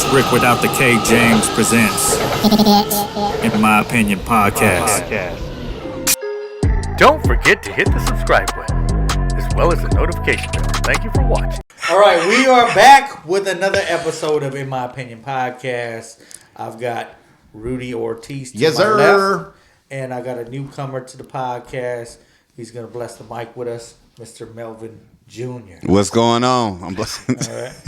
It's Rick without the K. James presents In My Opinion Podcast. Don't forget to hit the subscribe button, as well as the notification bell. Thank you for watching. All right, we are back with another episode of In My Opinion Podcast. I've got Rudy Ortiz to my left, and I got a newcomer to the podcast. He's going to bless the mic with us, Mr. Melvin Jr. What's going on? I'm blessing. All right.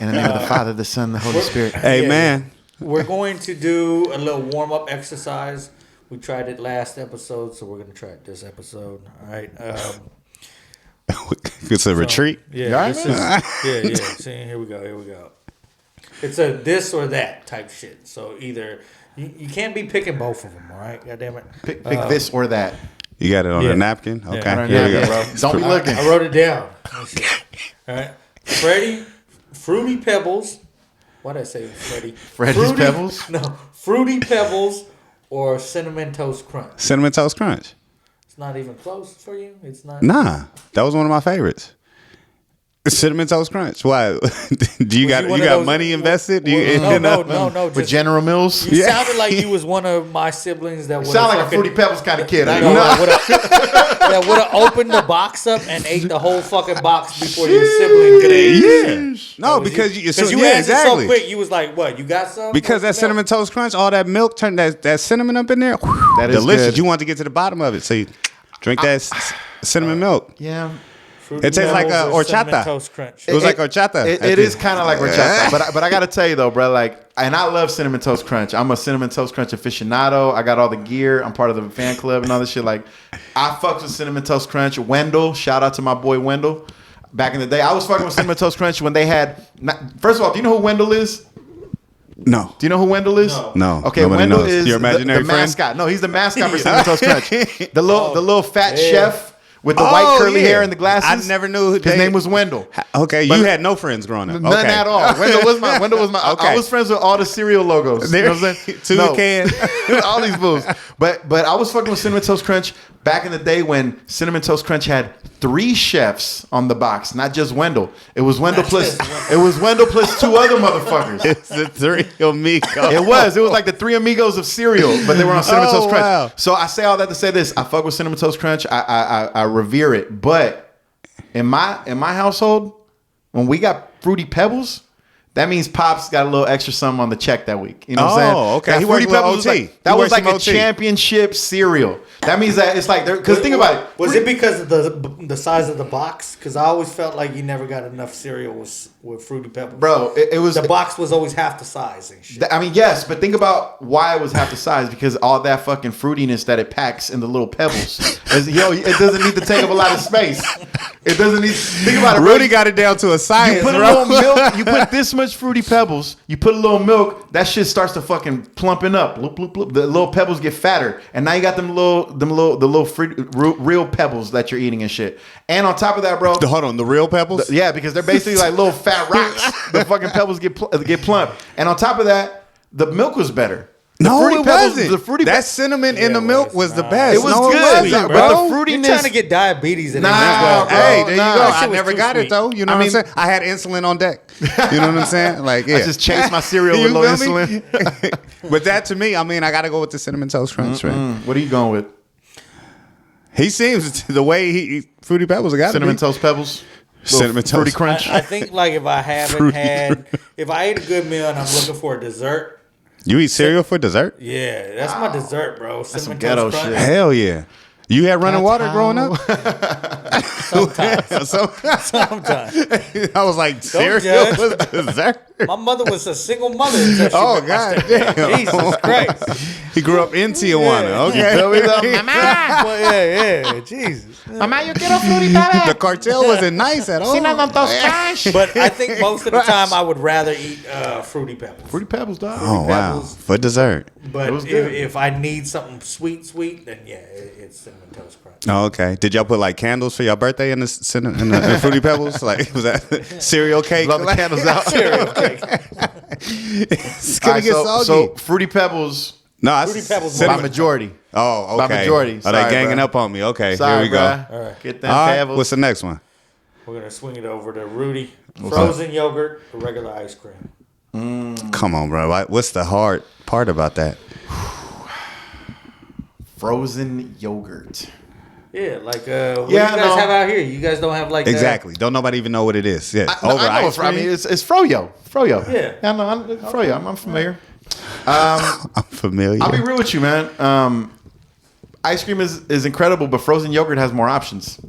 In the name of the Father, the Son, the Holy Spirit. Amen. We're going to do a little warm-up exercise. We tried it last episode, so we're going to try it this episode. All right. It's a retreat. Yeah. See, here we go. It's a this or that type shit. So either you can't be picking both of them. All right. God damn it. Pick this or that. You got it on a napkin? Okay. On a Here we napkin, go. bro. Don't be looking. I wrote it down. All right. Fruity Pebbles. Why did I say Freddie? Freddy's Pebbles? No. Fruity Pebbles or Cinnamon Toast Crunch. Cinnamon Toast Crunch. It's not even close for you? It's not? Nah. That was one of my favorites. Cinnamon Toast Crunch. Why? Do you got money invested? No. With General Mills? You sounded like you was one of my siblings that would Sound like a Fruity Pebbles kind of kid. that would have opened the box up and ate the whole fucking box before your sibling could eat. No, because you answered exactly. so quick. You was like, "What? You got some?" Because that Cinnamon Toast Crunch, all that milk turned that cinnamon up in there. That is delicious. good. You want to get to the bottom of it, so you drink that cinnamon milk. Yeah. Fruity It tastes like a Pebbles or Cinnamon horchata. Toast Crunch. It was like horchata. It is kind of like horchata, but I gotta tell you though, bro, and I love Cinnamon Toast Crunch. I'm a Cinnamon Toast Crunch aficionado. I got all the gear. I'm part of the fan club and all this shit. Like, I fucks with Cinnamon Toast Crunch. Wendell, shout out to my boy Wendell. Back in the day, I was fucking with Cinnamon Toast Crunch when they had. First of all, do you know who Wendell is? No. Do you know who Wendell is? No. Okay, Nobody Wendell knows. is Your imaginary the friend? mascot. No, he's the mascot for Cinnamon Toast Crunch. The little fat chef. With the white curly hair and the glasses. I never knew his name was Wendell. Okay, you had no friends growing up. None at all. Wendell was my. Okay. I was friends with all the cereal logos. You know what I'm saying? Toucan. All these fools. But I was fucking with Cinnamon Toast Crunch back in the day when Cinnamon Toast Crunch had 3 chefs on the box, not just Wendell. It was Wendell plus 2 other motherfuckers. It's the 3 amigos. It was like the 3 amigos of cereal, but they were on Cinnamon Toast Crunch. Wow. So I say all that to say this: I fuck with Cinnamon Toast Crunch. I revere it, but in my household, when we got Fruity Pebbles, that means Pops got a little extra something on the check that week. You know what I'm saying? Oh, okay. That He Fruity works with Pebbles OT. was like a OT. championship cereal. That means that it's like because think about it. Was it because of the size of the box? Because I always felt like you never got enough cereal with Fruity Pebbles. Bro, it was the box was always half the size and shit. I mean, yes, but think about why it was half the size because all that fucking fruitiness that it packs in the little pebbles. It doesn't need to take up a lot of space. It doesn't need. Think about it. Rudy got it down to a science. You put a little milk. You put this much Fruity Pebbles. You put a little milk. That shit starts to fucking plumping up. Bloop, bloop, bloop. The little pebbles get fatter, and now you got the little real pebbles that you're eating and shit. And on top of that, bro. Hold on, the real pebbles? Yeah, because they're basically like little fat rocks. The fucking pebbles get plump. And on top of that, the milk was better. No, it wasn't. The fruity that cinnamon in the milk was the best. It was no, good, it wasn't, but the bro. fruitiness. You're trying to get diabetes in Nah, it. bro. Hey, there you go. That shit I was never too got sweet. it though. You know what I'm saying? I had insulin on deck. You know what I'm saying? Like, yeah. I just chased my cereal with You low feel me? insulin. But that to me, I mean, I got to go with the Cinnamon Toast Crunch, man. What are you going with? He seems the way he Fruity Pebbles. Got Cinnamon Toast Pebbles? Cinnamon Fruity Toast Crunch? I think like if I haven't had, if I ate a good meal and I'm looking for a dessert, You eat cereal for dessert? yeah, that's my dessert, bro. Cinnamon some ghetto Toast Crunch. shit. Hell yeah. You had running water growing up? Sometimes. I was like, cereal judge. was dessert? My mother was a single mother. Until she Oh, met my God stepdad. damn. Jesus Christ. He grew up in Tijuana. Yeah. Okay. Well, yeah, Jesus. Mamá, yo quiero Fruity Pebbles. The cartel wasn't nice at all. But I think most of the time I would rather eat Fruity Pebbles. Fruity Pebbles, dog. Oh, wow. Pebbles. For dessert. But was good. if I need something sweet, then yeah, it's Cinnamon Toast Crunch. Oh, okay. Did y'all put like candles for your birthday in the Fruity Pebbles? Like, was that cereal cake? Love the candles out. Cereal cake. It's All gonna right, get so soggy. Fruity Pebbles No, Fruity Pebbles by Cinnamon- majority. Oh, okay. By majority. Are Sorry, they ganging bruh. up on me? Okay, Sorry, here we go. bruh. All right. Get them All right, Pebbles. what's the next one? We're going to swing it over to Rudy. Frozen yogurt or regular ice cream? Come on, bro. What's the hard part about that? Frozen yogurt. Yeah, like what do you guys have out here? You guys don't have like exactly. Don't nobody even know what it is. Yeah, I know ice cream. I mean, it's Froyo. Yeah, I know. Froyo. I'm familiar. I'm familiar. I'll be real with you, man. Ice cream is incredible, but frozen yogurt has more options.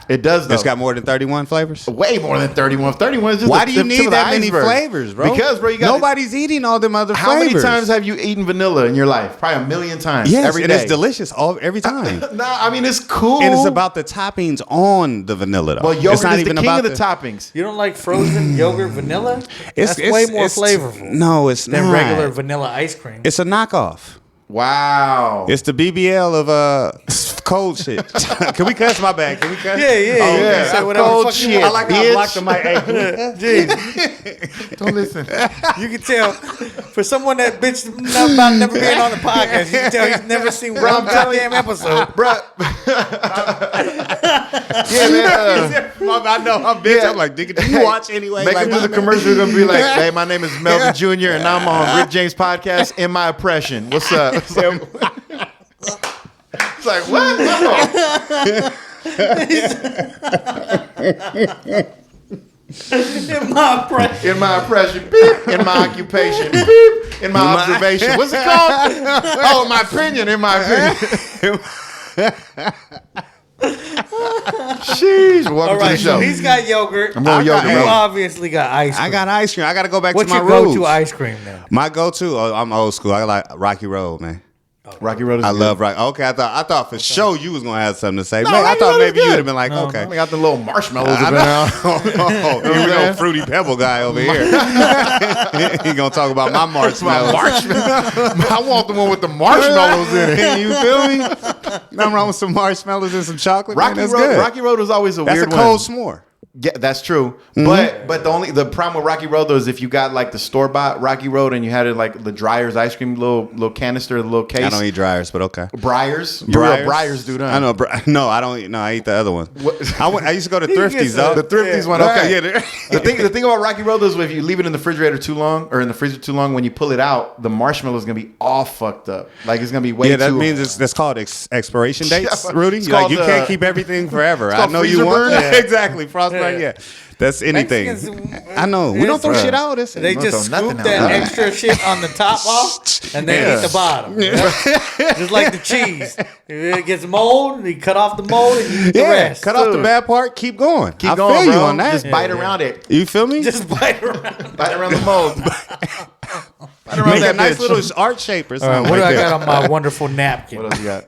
It does, though. It's got more than 31 flavors? Way more than 31. 31 is just Why do you need that many flavors, bro? Because, bro, you got nobody's eating all them other How flavors. many times have you eaten vanilla in your life? Probably a million times. Yes, every and day. it's delicious every time. Nah, I mean, it's cool. And it's about the toppings on the vanilla, though. Well, yogurt it's not is even the king about of the toppings. You don't like frozen yogurt vanilla? It's way more flavorful. No, it's than not. regular vanilla ice cream. It's a knockoff. Wow. It's the BBL of cold shit. Can we cuss? My bad. Can we cuss? Yeah. Say whatever cold shit. I like how I blocked the mic. Jeez. Don't listen. You can tell, for someone that bitched about never being on the podcast, you can tell he's never seen one goddamn episode. Bro. Yeah, man. I know I'm bitch. I'm like, do you watch anyway? Make like, it to the commercial. You're going to be like, hey, my name is Melvin Jr. and I'm on Rick James podcast in my oppression. What's up? It's like what? No. In my oppression, beep. In my occupation, beep. In my observation. What's it called? Oh, my opinion. In my opinion. Sheesh. Welcome All right, to the show. so he's got yogurt. I'm on yogurt, You bro. obviously got ice cream. I got ice cream. I got to go back What's to my your roots. go-to ice cream then? My go-to, I'm old school. I like Rocky Road, man. Rocky Road is I good. love Rocky. Okay, I thought for sure you was gonna have something to say. No, Man, I Rocky thought Road is maybe you good. would have been like, okay. We got the little marshmallows I around. know. Here we go, Fruity Pebble guy over here. He gonna talk about my marshmallows. I want the one with the marshmallows in it. You feel me? Nothing wrong with some marshmallows and some chocolate. Rocky man, that's Road. good. Rocky Road was always a That's weird a cold one. s'more. Yeah, that's true. But the problem with Rocky Road though is if you got like the store bought Rocky Road and you had it like the Dreyer's ice cream little canister, the little case. I don't eat dryers, but okay. Briars. You're a real Briars dude, huh? I know. No, I don't eat. No, I eat the other one. I used to go to Thrifties though. The Thrifties one. Okay. Yeah. The thing about Rocky Road is if you leave it in the refrigerator too long or in the freezer too long, when you pull it out, the marshmallow is gonna be all fucked up. Like it's gonna be way too. Yeah, that means that's called expiration dates, Yeah, Rudy. it's Like called, you can't keep everything forever. I called know you freezer want burn. that. Exactly, frostbite. Yeah. That's anything. Mexicans, I know. We don't throw shit out. They don't just throw nothing scoop that out. extra shit on the top off, and they eat the bottom. Just like the cheese. If it gets mold, you cut off the mold and you eat the rest. Cut off the bad part. Keep going. Keep I going, feel bro. you on that. Just bite around it. You feel me? Just bite around. Bite around the mold. Bite around Make that a nice bitch. little art shape or something. What do like I that. got on my wonderful napkin? What else you got?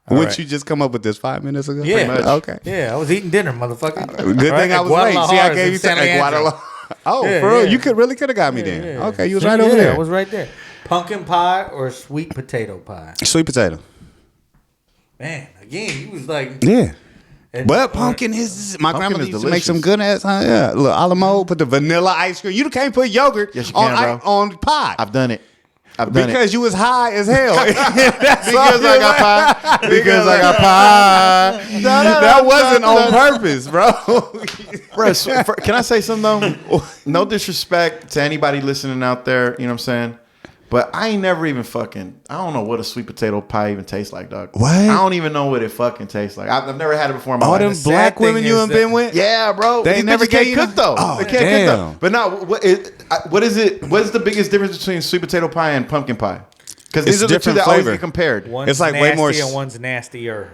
Wouldn't you just come up with this 5 minutes ago? Yeah. much. Okay. Yeah, I was eating dinner, motherfucker. Good thing I was late. See, I gave you San time. Leandro. Oh, Yeah, for real? yeah. You really could have got me then. Yeah. Okay, you was right over there. I was right there. Pumpkin pie or sweet potato pie? Sweet potato. Man, again, you was like, Yeah. and- But pumpkin is my Pumpkin grandmother is used to make delicious. some good ass. Yeah, look, a la mode. Put the vanilla ice cream. You can't put yogurt Yes, you can, bro. on pie I've done it. I've done because it. you was high as hell. That's Because all I it got was. pie. Because I got pie. That wasn't on purpose, bro. Bro, can I say something though? No disrespect to anybody listening out there, you know what I'm saying? But I ain't never even I don't know what a sweet potato pie even tastes like, dog. What? I don't even know what it fucking tastes like. I've never had it before in my All life. them black thing women you is have that- been with? Yeah, bro. They These never bitches can't gave you- cook though. Oh, They can't cook though. damn. But now, what is it? What is the biggest difference between sweet potato pie and pumpkin pie? Because It's these are the two different that always flavor. get compared. One's It's like nasty way more and one's nastier.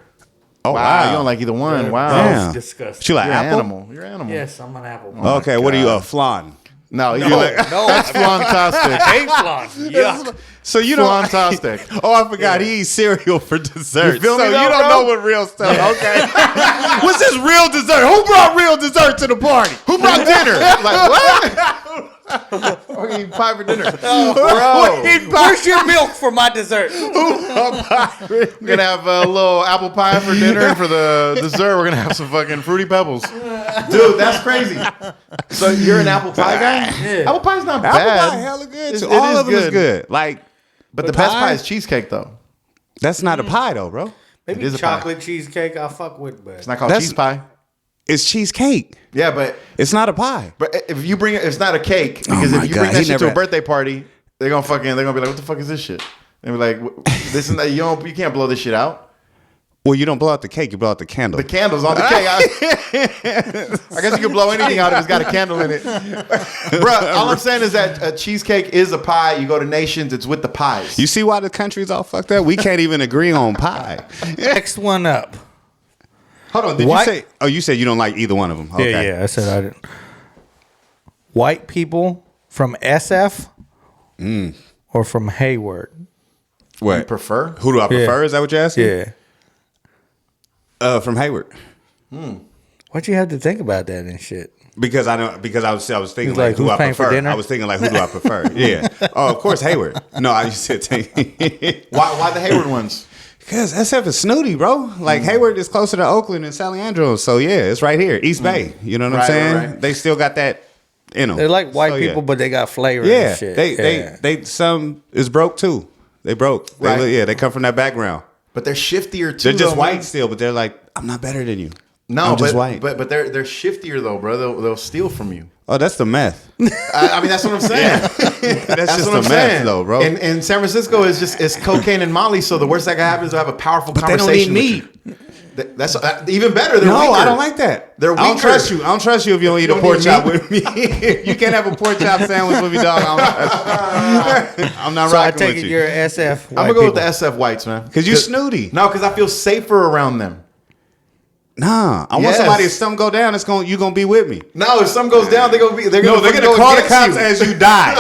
Oh, Wow, you don't like either one. Wow. Damn. That's disgusting. She like You're an apple? animal. You're an animal. Yes, I'm an apple. Okay, what are you, flan? No, you're No, like, no. that's flantastic. Hey, flan. Yuck. So you don't. Flantastic. Oh, I forgot. He eats cereal for dessert. You feel me so though, you don't bro? know what real stuff. Okay. What's this real dessert? Who brought real dessert to the party? Who brought dinner? Like what? We're eating pie for dinner, bro. Where's your milk for my dessert? We're gonna have a little apple pie for dinner, and for the dessert, we're gonna have some fucking fruity pebbles. Dude, that's crazy. So you're an apple pie guy? Yeah. Apple pie's not Apple bad. pie hella good. It's- Too. it All is of them is good. Like, But the best pie is cheesecake, though. that's not a pie though, bro. Maybe It is a chocolate cheesecake I'll fuck with, but It's not called That's- cheese pie. It's cheesecake. Yeah, but it's not a pie. But if you bring it, it's not a cake because if you bring that shit to a birthday party, they're gonna be like, what the fuck is this shit? They'll be like, this and that. You can't blow this shit out. Well, you don't blow out the cake. You blow out the candle. The candle's on the cake. I guess you can blow anything out if it's got a candle in it. Bruh, all I'm saying is that a cheesecake is a pie. You go to nations, it's with the pies. You see why the country's all fucked up? We can't even agree on pie. Next one up. Hold on. Did you say? Oh, you said you don't like either one of them. Okay. Yeah. I said I didn't. White people from SF or from Hayward? What? You prefer? Who do I prefer? Is that what you're asking? Yeah. From Hayward. Why'd you have to think about that and shit? Because I was thinking like who who's I paying for prefer. dinner? I was thinking like who do I prefer? Yeah. Oh, of course Hayward. No, I used to think Why the Hayward ones? Because SF is snooty, bro. Like Hayward is closer to Oakland and San Leandro, so yeah, it's right here, East Bay. You know what I'm saying? Right. They still got that in them. They're like white people, but they got flavor. Yeah, and shit. they some is broke too. They broke. Right. They come from that background. But they're shiftier too. They're just though, white man. still, but they're like, I'm not better than you. No, I'm just but, white. But they're shiftier though, bro. They'll steal from you. Oh, that's the meth. I mean, that's what I'm saying. That's just what the I'm meth, saying, though, bro. And San Francisco it's cocaine and Molly. So the worst that can happen is to have a powerful But conversation. they don't eat with you. That's even better. They're No, weaker. I don't like that. They're weaker. I don't trust you. I don't trust you if you don't eat a don't pork eat chop meat? with me. You can't have a pork chop sandwich with me, dog. I'm not So I rocking take with it you. you're SF. I'm gonna go with the SF whites, man. Because you snooty. No, because I feel safer around them. Nah, I want Yes. somebody. If something go down, you gonna be with me. No, if something goes down, they're gonna They're go gonna call the against cops you. as you die.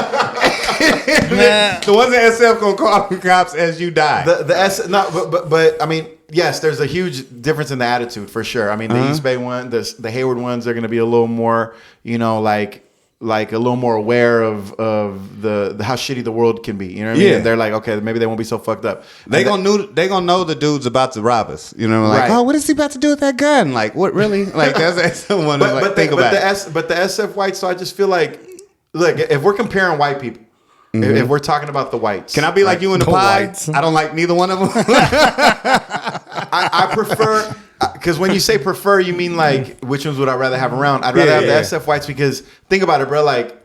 The ones at SF gonna call the cops as you die. But I mean, yes, there's a huge difference in the attitude for sure. I mean, the East Bay one, the Hayward ones are going to be a little more, like a little more aware of the how shitty the world can be. You know what I mean? Yeah. And they're like, okay, maybe they won't be so fucked up. They gonna know the dude's about to rob us. You know, like, Right. oh, what is he about to do with that gun? Like, what really? Like, that's someone to like, think about. But the SF whites. So I just feel like, look, if we're comparing white people, if we're talking about the whites, Can I be like you in the pie? whites. I don't like neither one of them. I prefer, because when you say prefer, you mean like which ones would I rather have around? I'd rather have the SF whites because think about it, bro. Like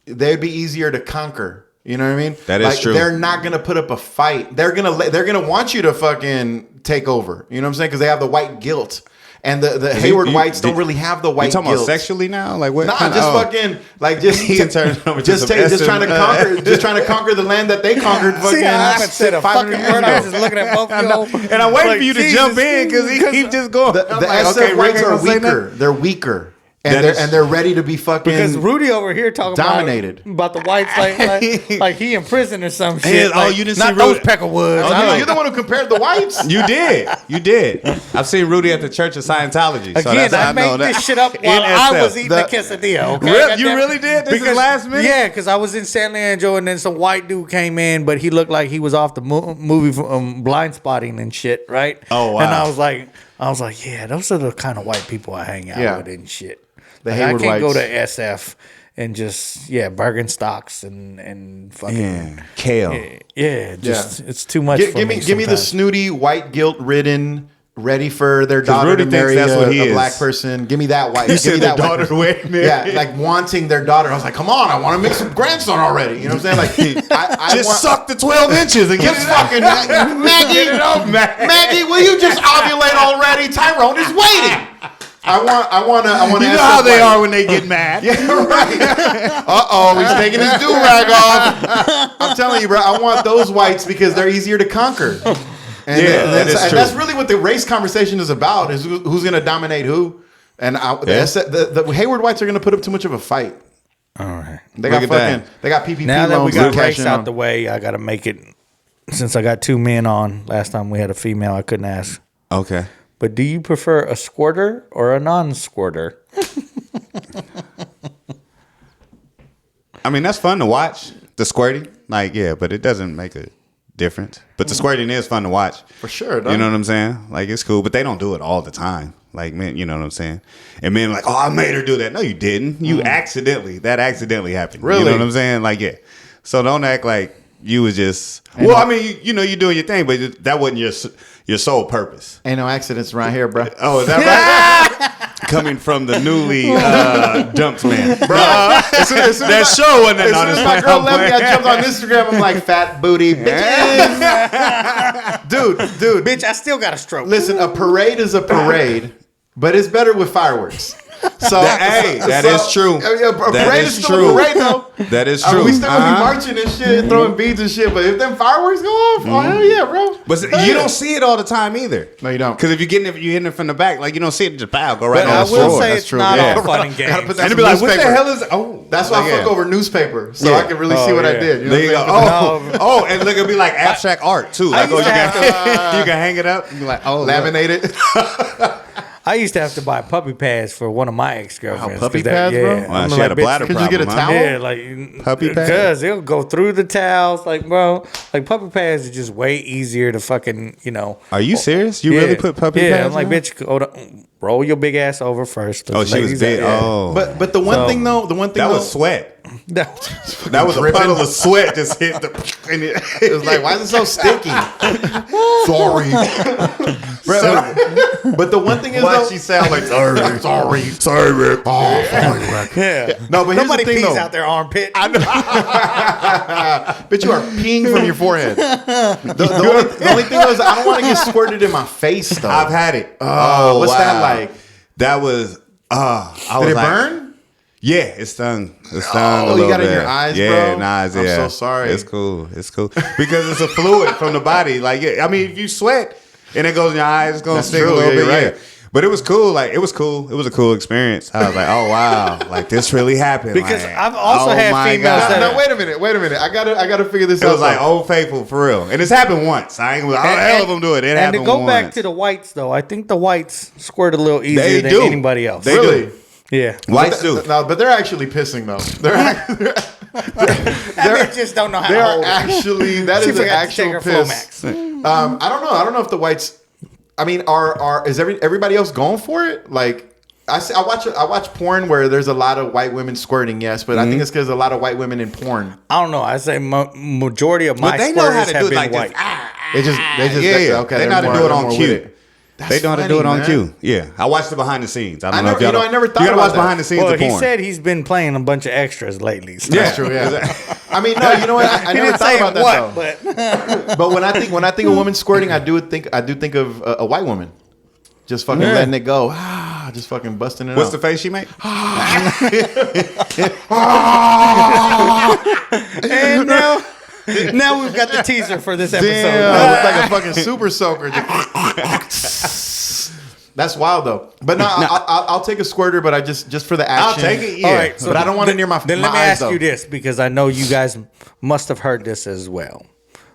they'd be easier to conquer. You know what I mean? That is true. They're not gonna put up a fight. They're gonna want you to fucking take over. You know what I'm saying? Because they have the white guilt. And the Hayward whites don't really have the white You talking guilt. about sexually now? Like what? Nah, kind just of, fucking like just He turned it over to some just trying to SM, conquer, just trying to conquer the land that they conquered. Fucking See, I haven't said a 500 fucking years word. I was ago. just looking at both of y'all. And I'm waiting Like, for you to Jesus, jump in because he keep just going. The I'm like, SF okay, Rick whites ain't are gonna say weaker. nothing. They're weaker, That is- and they're ready to be fucking. Because Rudy over here talking Dominated. about the whites like he in prison or some shit. Yeah, oh, like, you didn't not see those Rudy. Peckerwoods. Oh, I'm like, you're the one who compared the whites. You did. I've seen Rudy at the Church of Scientology. So again, that's how I made know that. this shit up In while I SF. was eating the quesadilla. Okay? Really? Goddamn. You really did? This is last minute? Yeah, because I was in San Leandro and then some white dude came in, but he looked like he was off the movie from Blind Spotting and shit, right? Oh, wow. And I was like, yeah, those are the kind of white people I hang out with and shit. The Like, I Hayward can't go whites. to SF and just Birkenstocks and fucking Yeah, kale. it's too much. Give for me the sometimes. snooty, white guilt ridden, ready for their daughter Rudy to thinks marry that's what he a is. black person. Give me that white. You give said me their that white daughter person. wait, man. Yeah, like wanting their daughter. I was like, come on, I want to make some grandson already. You know what I'm saying? Like, I Just want, suck the 12 inches and get Just it out. fucking Maggie, Maggie, will you just ovulate already? Tyrone is waiting. I want to. You know how they are when they get mad. Yeah, right. He's taking his do-rag off. I'm telling you, bro. I want those whites because they're easier to conquer. And that's really what the race conversation is about: is who's going to dominate who. And the Hayward whites are going to put up too much of a fight. All right. They got Look at they got PPP Now that we loans. got they're race cashing out on. the way, I got to make it. Since I got two men on, last time we had a female, I couldn't ask. Okay. But do you prefer a squirter or a non-squirter? I mean, that's fun to watch, the squirting. Like, yeah, but it doesn't make a difference. But the squirting is fun to watch. For sure, You know what I'm saying? Like, it's cool, but they don't do it all the time. Like, man, you know what I'm saying? And men like, oh, I made her do that. No, you didn't. You accidentally happened. Really? You know what I'm saying? Like, yeah. So don't act like you was just, well, I mean, you're doing your thing, but that wasn't your sole purpose. Ain't no accidents around here, bro. Oh, is that right? coming from the newly dumped man. Bro, That show wasn't as on soon his as my girl left me, I jumped on Instagram. I'm like, fat booty bitches. Dude. Bitch, I still got a stroke. Listen, a parade is a parade, but it's better with fireworks. So that is true. A That parade is is still a true. parade though. That is I true. mean, we still gonna be marching and shit, throwing beads and shit. But if them fireworks go off, oh hell yeah, bro. But you don't see it all the time either. No, you don't. Because if you're hitting it from the back, like you don't see it just pow, go right But on I the will floor. say That's it's true. not Yeah. all fun and Gotta put games. that And some they'd be like, what the newspaper. hell is? Oh, That's why I fuck over newspaper, so I can really see what I yeah. did. You know There you go. what I'm saying? Oh, and look, it'll be like abstract art too. Like, used to you can hang it up and be like, oh, look. Laminated. I used to have to buy puppy pads for one of my ex-girlfriends. Wow, puppy 'cause that- pads, bro? yeah. Wow, I'm she like, had a bitch, bladder could you problem. get a huh? towel? Yeah, like Puppy pads? because it'll go through the towels, like bro. Like puppy pads are just way easier to fucking Are you serious? You really put puppy pads? I'm like, on? bitch, roll your big ass over first. Oh, she was Ladies, big. yeah. Oh, But the one thing though, that was sweat. That was a dripping. puddle of sweat just hit the. And It was like, why is it so sticky? sorry. But the one thing is Why though, she sound like sorry, Rick. Oh, sorry, Rick. Yeah. no, but here's Nobody the thing pees though. out their armpit. But you are peeing from your forehead. The only thing was, I don't want to get squirted in my face though. I've had it. Oh, what's that wow. like? That was. I was Did it like, burn? Yeah, it stung. It stung a Oh, little you got it bit. in your eyes, yeah, bro? in the eyes. I'm Yeah, so sorry. It's cool. It's cool because it's a fluid from the body. Like, yeah, I mean, if you sweat and it goes in your eyes, it's gonna That's sting true. a little Yeah, bit. you're Yeah. right. But it was cool. Like, it was cool. It was a cool experience. I was like, oh wow, like this really happened. Because Like, I've also oh had my females God. that No, wait a minute. I gotta figure this It out. was like Old Faithful for real, and it's happened once. I ain't gonna. All the hell of them do it. It and happened to go once. back to the whites though, I think the whites squirt a little easier They than do. anybody else. They really? do. Yeah. Whites do. No, but they're actually pissing though. That bitch just don't know how They to are hold it. actually. That She is an forgot to take actual her piss. Flomax. I don't know if the whites. I mean, is everybody else going for it? Like, I watch porn where there's a lot of white women squirting. Yes, but I think it's because a lot of white women in porn. I don't know. I say majority of my But they know how squirters to have do it been like white. They just Yeah. okay. They know how to they're do it more on with cue. it. They know how to do it on funny, cue. Yeah, I watched the behind the scenes. I don't know if you y'all know, I never thought you gotta about watch that. behind the scenes Well, of he porn. said he's been playing a bunch of extras lately. So. That's true. Yeah. I mean, no, you know what? I He never didn't thought say about that what, though. but But when I think of women squirting, I do think of a white woman just fucking Yeah. letting it go, just fucking busting it What's out. the face she make? and now we've got the teaser for this episode. Damn, it's like a fucking super soaker. That's wild though. But no, I'll take a squirter, but I just for the I'll action. take it. Yeah. All right, But I don't want it near my Then my let me eyes, ask though. you this, because I know you guys must have heard this as well.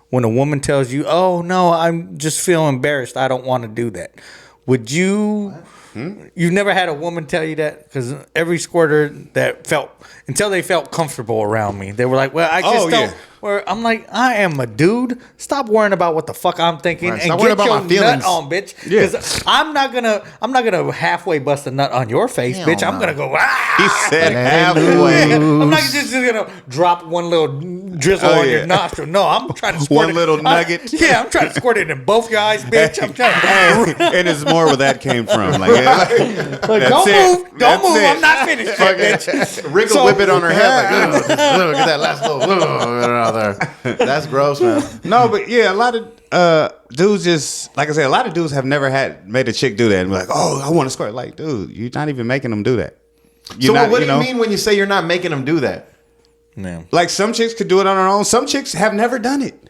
When a woman tells you, "Oh no, I'm just feel embarrassed. I don't want to do that," would you? You've never had a woman tell you that? Because every squirter that until they felt comfortable around me, they were like, "Well, I just Oh, don't." yeah. Where I'm like, I am a dude. Stop worrying about what the fuck I'm thinking Right, and stop get worrying about your my feelings. nut on, bitch. Yeah. Because I'm not gonna halfway bust a nut on your face, Hell bitch. I'm no. gonna go. He said Yeah, halfway. I'm not just gonna drop one little drizzle Oh, on yeah. your nostril. No, I'm trying to squirt One little nugget. I'm trying to squirt it in both your eyes, bitch. I'm trying. And it's more where that came from. Like, yeah, Like, That's don't it. move, don't That's move. it. I'm not finished, yet, bitch. Rick will So- whip it on her head like, look at that last little. That's gross, man. no, but yeah, a lot of dudes just like I said, a lot of dudes have never made a chick do that and be like, oh, I want to squirt. Like, dude, you're not even making them do that. You're So not, what do you mean when you say you're not making them do that? Yeah. Like some chicks could do it on their own. Some chicks have never done it,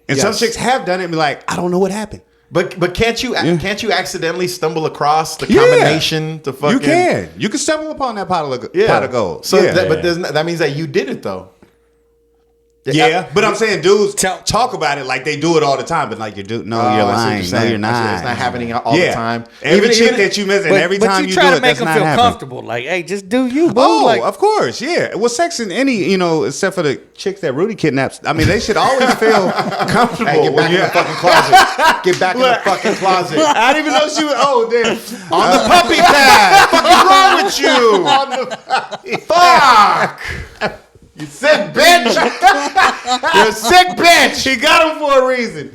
and some Yes. chicks have done it and be like, I don't know what happened. But can't you accidentally stumble across the Yeah. combination to fucking? You can stumble upon that pot of gold. So yeah. that means that you did it though. Yeah, but I'm saying dudes Tell- talk about it like they do it all the time, but like you're Oh, you're I see what lying. you're No, saying. you're not. It's not happening all the time. Every chick even- that you miss, and every time you you try do to it, make that's them not feel happening. comfortable. Like, hey, just do you, boo. Oh, like, of course, yeah. Well, sex in any, except for the chicks that Rudy kidnaps. I mean, they should always feel comfortable. Hey, get back in the fucking closet. Get back in the Look. fucking closet. I didn't even know she was. Oh, damn. On the puppy pad. What's wrong with you? On the Fuck. You said bitch. You're a sick bitch. He got him for a reason.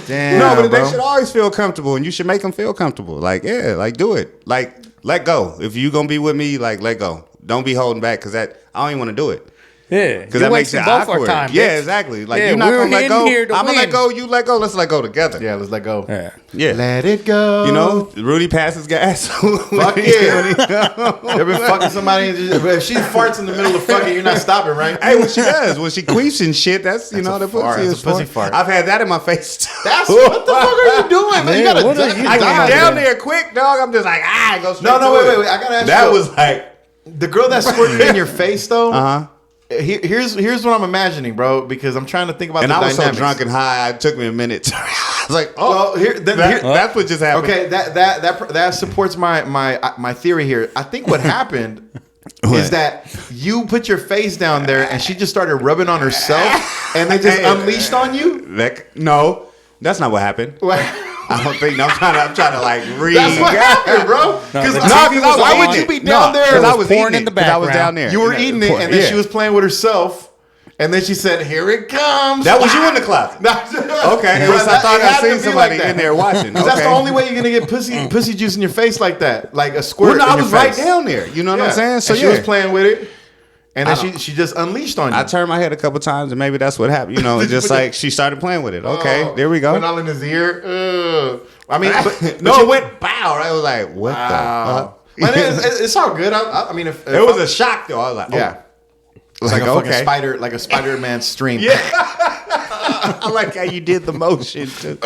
Damn, No, but bro. they should always feel comfortable, and you should make them feel comfortable. Like, yeah, like do it. Like, let go. If you gonna be with me, like, let go. Don't be holding back because I don't even want to do it. Yeah, Because that makes it both awkward. our time. Yeah, bitch. exactly. Like Yeah, you're not we're gonna let in go. here to I'm gonna let win. go. You let go. Let's let go together. Yeah, let's let go. Yeah. Yeah. Let it go. You know, Rudy passes gas. Fuck yeah. You ever been fucking somebody and if she farts in the middle of fucking, you're not stopping, right? Hey, when she does, when she queefs and shit, that's you know a the pussy fart. is That's a pussy fart. fart. I've had that in my face. Too. That's what the fuck are you doing, man? You gotta what are duck you it I down. get down there quick, dog. I'm just like go straight. No, to wait. it. I gotta ask That you. was like The girl that squirted in your face, though. uh huh. Here's what I'm imagining, bro, because I'm trying to think about And the I was dynamics. so drunk and high, it took me a minute. I was like, Well, that's what just happened. Okay, that supports my theory here. I think what happened What? is that you put your face down there and she just started rubbing on herself and they just unleashed on you. No, that's not what happened. I don't think. I'm trying to like read. That's what happened, bro. Because the TV was why on. would you be down there? Because I was was pouring eating in the it. 'Cause I was background. down there. You were eating it, and then Yeah. she was playing with herself, and then she said, "Here it comes." That was you in the closet. Okay, Bro, I thought it I had to seen be somebody like that. in there watching. 'Cause that's the Okay. only way you're gonna get pussy juice in your face like that, like a squirt. Well, no, I in your was right face. down there. You know what I'm saying? So and she was playing with it, and then she just unleashed on you. I turned my head a couple times, and maybe that's what happened. You know, it's just like she started playing with it. Okay, Oh, there we go. Went all in his ear. I mean, No, it went bow. I was like, what Wow. the? But it's all good. I mean, if It was a shock though. I was like, yeah. It's like a fucking spider, like a Spider-Man stream. Yeah. I like how you did the motion too.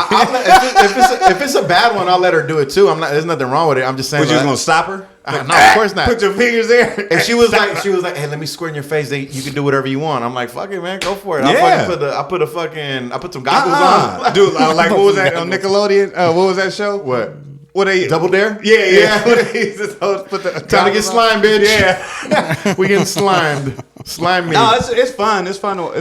If it's a bad one, I'll let her do it too. There's nothing wrong with it. I'm just saying. But you was like, gonna stop her? no, of course not. Put your fingers there. And she was like, "Hey, let me squirt in your face. You can do whatever you want." I'm like, "Fuck it, man, go for it." Yeah. I put some goggles on. Dude, like what was that on Nickelodeon? What was that show? What? What they Double Dare? Yeah. They used to put the Time to get slimed, bitch. Yeah. We getting slimed. Slime me. No, it's fun. It's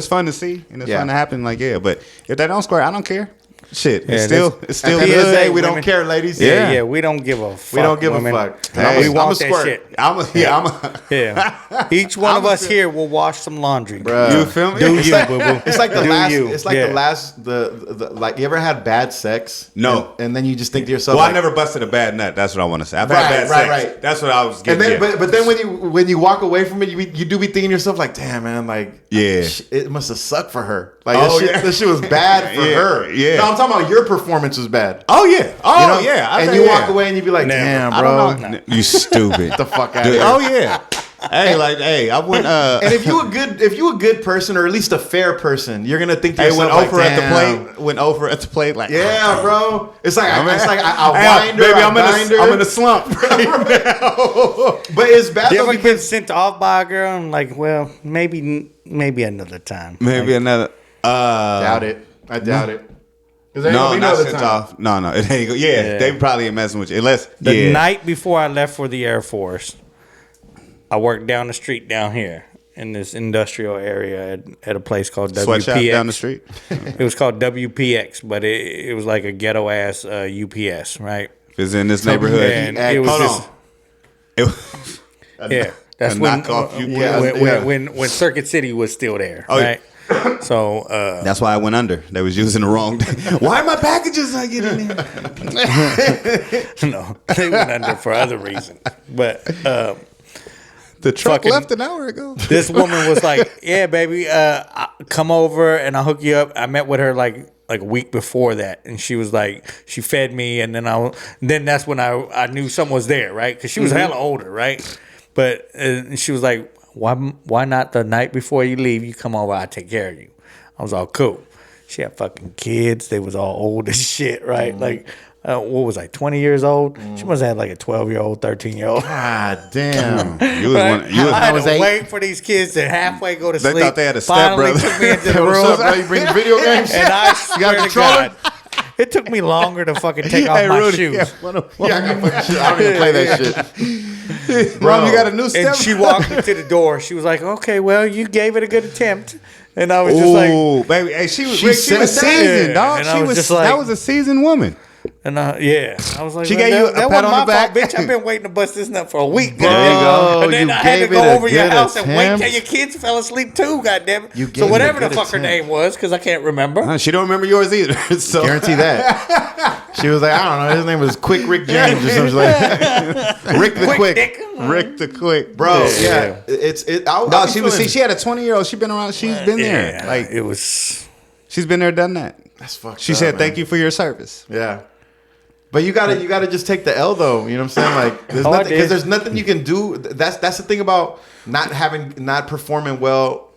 fun to see, and it's Yeah. fun to happen. Like, yeah, but if they don't square, I don't care. Shit, Yeah, it's still At the end of the good. day, we don't women. care, ladies. Yeah, we don't give a fuck. We don't give women. a fuck. Hey, we I'm want a that squirt. shit. I'm a. Yeah. Each one of us here will wash some laundry. Bruh. You feel me? Do It's you, like- boo boo? It's like the Do last. you. It's like Yeah. the last. The like. You ever had bad sex? No. And then you just think to yourself, Well, I like, never busted a bad nut. That's what I want to say. I've Right, had bad right, sex. right. That's what I was getting. And then, at. but then when you walk away from it, you do be thinking to yourself like, damn man, like Yeah. it must have sucked for her. Like Oh, that shit was bad for Yeah, her. yeah. No, I'm talking about your performance was bad. Oh yeah. Oh You know? yeah. I And say you yeah. walk away and you be like, Never. damn, I bro, don't know. You stupid. get the fuck out of Dude, here. oh yeah. Hey, I went. And if you a good person or at least a fair person, you're gonna think to Hey, when yourself, Oprah like, at the damn. plate, when Oprah at the plate, like Yeah, bro. It's like I Hey, wind her, baby, I I'm bind her. in a slump right now. But it's bad You though ever because been sent off by a girl and like, well, maybe another time. Maybe another. doubt it. I doubt it. 'Cause there ain't No, gonna be not other sent time. off. No, it ain't go. Yeah, Yeah. they probably ain't messing with you unless The night before I left for the Air Force, I worked down the street down here in this industrial area at a place called sweatshop WPX. down the street. It was called WPX, but it was like a ghetto ass UPS, right? If it's in this neighborhood, And it was hold just on. It was, yeah. That's a when, knockoff UPS. when Circuit City was still there, Oh, yeah. right? So that's why I went under. They was using the wrong. Why my packages not getting there? no, they went under for other reasons, but. The truck Fucking- left an hour ago. This woman was like, "Yeah, baby, come over and I'll hook you up." I met with her like a week before that, and she was like, she fed me, and then that's when I knew someone was there, right? Because she was hella older, right? But she was like, "Why not the night before you leave? You come over, I take care of you." I was all cool. She had fucking kids. They was all old as shit, right? Like. What was I, 20 years old? She must have had like a 12-year-old, 13-year-old. God damn. You was Right? one. You was, I had was to eight. wait for these kids to halfway go to They sleep. thought they had a Finally stepbrother. took me into the What's room. up, bro? You bring video games? And I swear to controller? God, it took me longer to fucking take off Hey, my Rudy, shoes. yeah, one of- Yeah, I got fucking shit. I don't even play that shit. Mom, you got a new step. And she walked me to the door. She was like, "Okay, well, you gave it a good attempt." And I was just like, Ooh, baby, hey, she was She Rick, she was said that? seasoned, Yeah. dog. And I She was was just like- that was a seasoned woman. And yeah, I was like, She gave you a pat on the back? Bitch, I've been waiting to bust this nut for a week. There you go. And then You I had to gave go it a over your good house and wait attempt. till your kids fell asleep too. Goddamn it! You gave So it whatever a the good fucker attempt. name was, because I can't remember. She don't remember yours either. So Guarantee that. She was like, I don't know. His name was Quick Rick James or something like Rick the Quick. Dick. Rick the Quick. Bro, Yeah. yeah. She was. She had a 20-year-old. She been around. She's been there. Yeah, Like it was. she's been there, done that. That's fucked She up, said, man. "Thank you for your service." Yeah. But you gotta just take the L though. You know what I'm saying? Like there's Oh, I nothing did. because there's nothing you can do. That's the thing about not performing well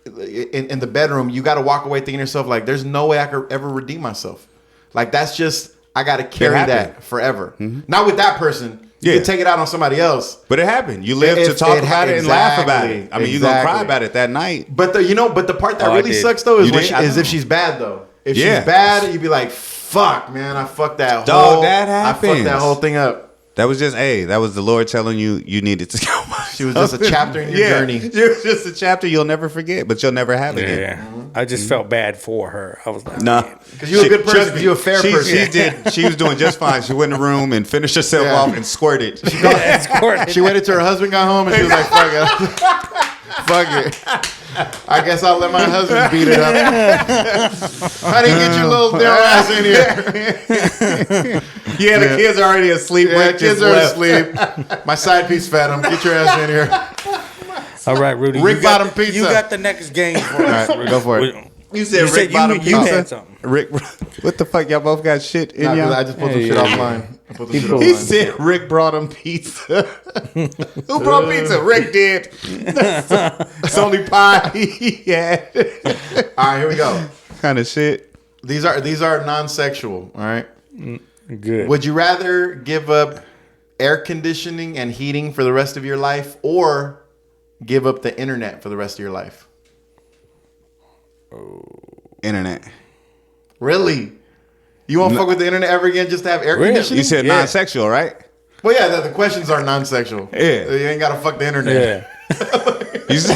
in the bedroom. You got to walk away thinking to yourself like, there's no way I could ever redeem myself. Like that's just I got to carry happened. that forever. Not with that person. You Yeah. can take it out on somebody else. But it happened. You live to If talk it about it and laugh about it. exactly, I mean, you're gonna cry exactly. about it that night. But the part that Oh, I really did. sucks though is You when did? I is know. if she's bad though. If Yeah. she's bad, you'd be like, "Fuck, man, I fucked that Dog, whole. that I fucked happens. that whole thing up." That was just that was the Lord telling you needed to go. She was just a chapter in your journey. It was just a chapter you'll never forget, but you'll never have again. Yeah, I just felt bad for her. I was like, Nah, Because you're a good person. trust 'Cause me, you're a fair she, person. She did. She was doing just fine. She went in the room and finished herself Yeah. off and squirted. yeah, squirted. She waited till her husband got home and she was like, "Fuck it, fuck it. I guess I'll let my husband beat it up." How do you get your little damn ass in here? Yeah, the kids are already asleep. Yeah, Rick kids just are left. asleep. My side piece fed him. Get your ass in here. All right, Rudy. Rick you got, bottom pizza. You got the next game for us. All right, go for it. You said You Rick said bottom you pizza. had something. Rick, what the fuck? Y'all both got shit in Nah, 'cause y'all. I just put some Hey, shit yeah. offline. I put some shit pulled- He offline. said Rick brought him pizza. Who brought pizza? Rick did. It's only pie he had. All right, here we go. Kind of shit. These are non-sexual. All right. Good. Would you rather give up air conditioning and heating for the rest of your life, or give up the internet for the rest of your life? Internet. Really? You won't fuck with the internet ever again just to have air Really? conditioning? You said Yeah. non-sexual, right? Well, yeah, the questions are non-sexual. Yeah. You ain't got to fuck the internet. Yeah. You said,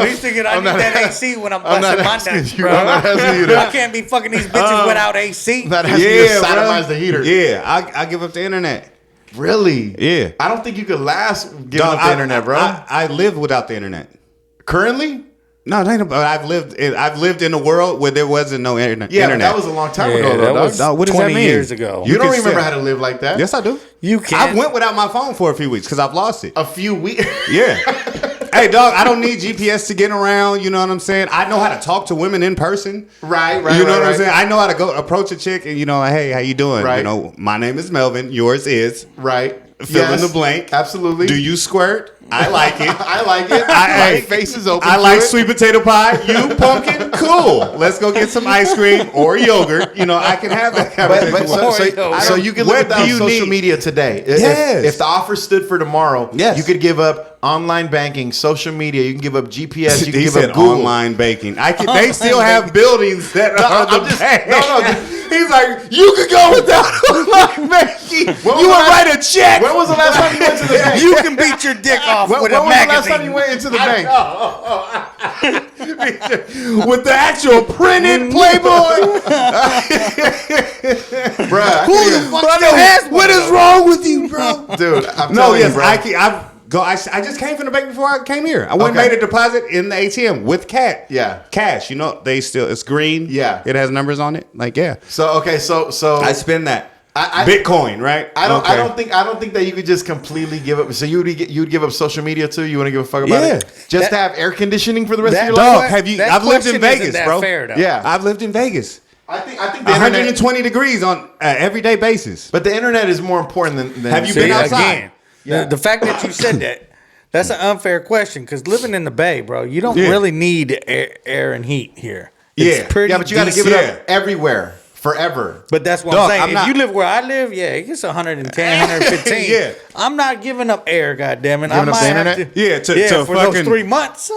He's thinking I need that AC when I'm I'm not busting my asking nuts, you. bro. I'm not asking you I that. can't be fucking these bitches without AC. I'm not asking you to yeah, bro. sodomize the heater. Yeah, I give up the internet. Really? Yeah. I don't think you could last giving Dog, up the internet, bro. I live without the internet. Currently? No, it ain't about, I've lived in a world where there wasn't no internet. Yeah, but internet. that was a long time Yeah, ago, that though, dog. was Dog, what does that 20 mean? years ago. You don't can remember say- how to live like that? Yes, I do. You can't. I went without my phone for a few weeks because I've lost it. A few weeks. Yeah. Hey, dog, I don't need GPS to get around. You know what I'm saying? I know how to talk to women in person. Right. You know what I'm saying? I know how to go approach a chick and, hey, how you doing? Right. You know, my name is Melvin. Yours is. Right. Fill in the blank. Absolutely. Do you squirt? I like it. I like it. I- My face is open. I to like it. sweet potato pie. You pumpkin? Cool. Let's go get some ice cream or yogurt. I can have that But conversation. so you can live What without do you social need? media today. Yes. If the offer stood for tomorrow, Yes. you could give up online banking, social media. You can give up GPS. You can He give said up Google. online baking. They still have buildings that are I'm the just- bank. no. He's like, you could go without online banking. When You was would the write a check. When was the last time you went to the bank? You can beat your dick off When with was a the last magazine. time you went into the bank? With the actual printed Playboy. Bruh, Who the fuck still has What is wrong with you, bro? dude, I'm No, telling yes, you, bro. I just came from the bank before I came here. I went and Okay. made a deposit in the ATM with Yeah. cash. It's green. Yeah. It has numbers on it. So I spend that. I- Bitcoin, right? I don't Okay. think that you could just completely give up. So you'd give up social media too? You want to give a fuck about Yeah. it? Just to have air conditioning for the rest of That- your Dog, life? have you? That I've lived in question isn't Vegas, that bro. fair, though. Yeah. I've lived in Vegas. I think the internet, 120 degrees on an everyday basis. but the internet is more important than Have you See, been outside? again, the fact that you said that's an unfair question because living in the Bay, bro, you don't Yeah. really need air and heat here. Yeah. It's pretty Yeah, but you got to give decent. it up everywhere, forever. But that's what Dog, I'm saying. I'm If not- you live where I live, yeah, it gets 110, 115. Yeah. I'm not giving up air, goddammit. I Giving up might the have internet? to, Yeah, to for fucking- those 3 months.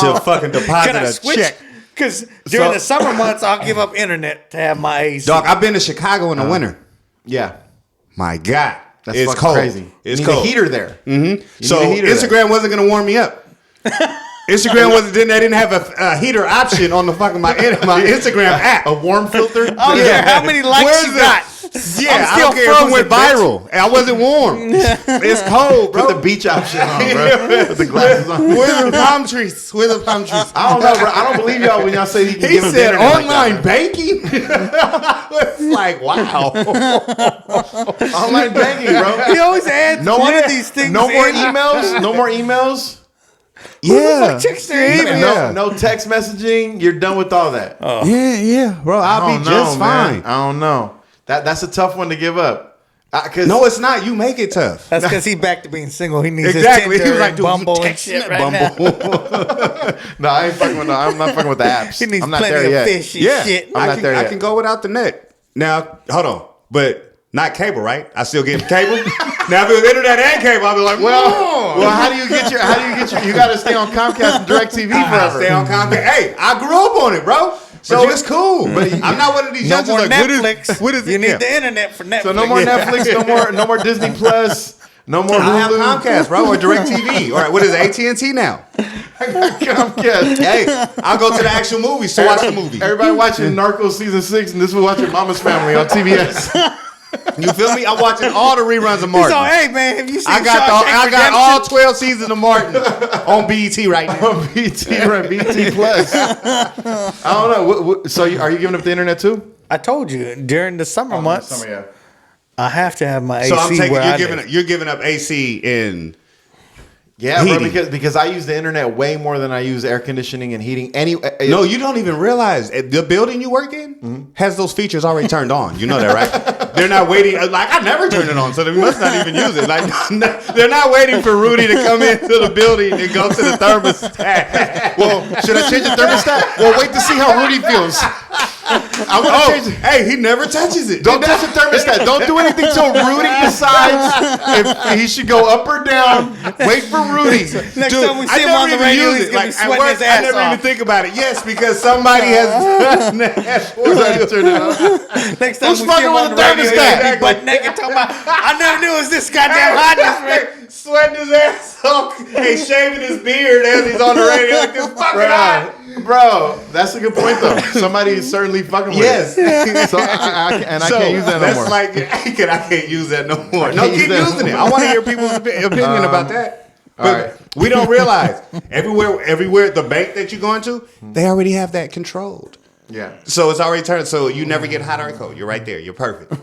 To fucking deposit Can I a switch? check. Because during So- the summer months, I'll give up internet to have my AC. Dog, I've been to Chicago in the winter. Yeah, My God. that's it's fucking cold. crazy. It's you need cold. a heater there. So need a heater Instagram wasn't going to warm me up. Instagram wasn't. They didn't have a heater option on the fucking my Instagram app. A warm filter. I don't care how many likes Where's you the- got. Yeah, I'm I don't care still if it went frozen, viral. And I wasn't warm. It's cold, bro. Put the beach option on, bro. Put the glasses on. Where's the palm trees? Where's the palm trees? I don't know, bro. I don't believe y'all when y'all say you can He give him said the internet online like banking. It's like, wow. that. Online banking, bro. He always adds one of these things. No more in. emails. No more emails. Yeah. Chicks their email. Yeah. No text messaging. You're done with all that. Yeah, bro. I'll be just fine. Man. I don't know. That's a tough one to give up. No, it's not. You make it tough. That's because he back to being single. He needs Exactly. his He was Tinder like, and dude, Bumble and text shit me, right Bumble. No, I ain't fucking with. I'm not fucking with the apps. He needs I'm not plenty there of yet. fish and Yeah, shit. I'm not there I yet. can go without the net. Now, hold on, but not cable, right? I still get cable. Now, if it was internet and cable, I'd be like, Well, how do you get your? You got to stay on Comcast and DirecTV I forever. stay on Comcast. Hey, I grew up on it, bro. So it's cool. But I'm not one of these No youngsters more like, Netflix. what is you it? need Yeah. the internet for Netflix. So no more Netflix. No more Disney Plus. No more I have Hulu. Comcast, bro, or DirecTV. Or what is it, AT&T now? Comcast. Hey, I'll go to the actual movies to watch the movie. Everybody watching Narcos season 6, and this was watching Mama's Family on TBS. You feel me? I'm watching all the reruns of Martin. So hey man, have you seen I got Shawshank all Redemption? 12 seasons of Martin on BET right now. On BT, right? BT Plus. I don't know. So are you giving up the internet too? I told you during the summer months, Summer, yeah. I have to have my AC So I'm taking where I live. you're giving up AC in Yeah, bro, heating. because I use the internet way more than I use air conditioning and heating. No, you don't even realize the building you work in has those features already turned on. You know that, right? They're not waiting. Like I never turn it on, so they must not even use it. Like they're not waiting for Rudy to come into the building and go to the thermostat. Well, should I change the thermostat? Well, wait to see how Rudy feels. I want to change it. Hey, he never touches it. Don't touch the thermostat. Don't do anything till Rudy decides if he should go up or down. Wait for Rudy. Next Dude, time we I see him never on the even radio, use he's it. gonna be Like at sweating work, his ass I never off. even think about it. Yes, because somebody has. Next time Who's we see fucking him with on the the radio, he's thermostat? gonna be butt naked talking about, I never knew it was this goddamn hotness, man. Sweating his ass off. Hey, shaving his beard as he's on the radio like this fucking hot. Bro, that's a good point though. Somebody is certainly fucking with Yes. it. So I can't use that no that's more. like I can't use that no more. No, can't use keep that using no it. I want to hear people's opinion about that. But all right. we don't realize everywhere at the bank that you're going to, they already have that controlled. Yeah. So it's already turned. So you never get hot or cold. You're right there. You're perfect.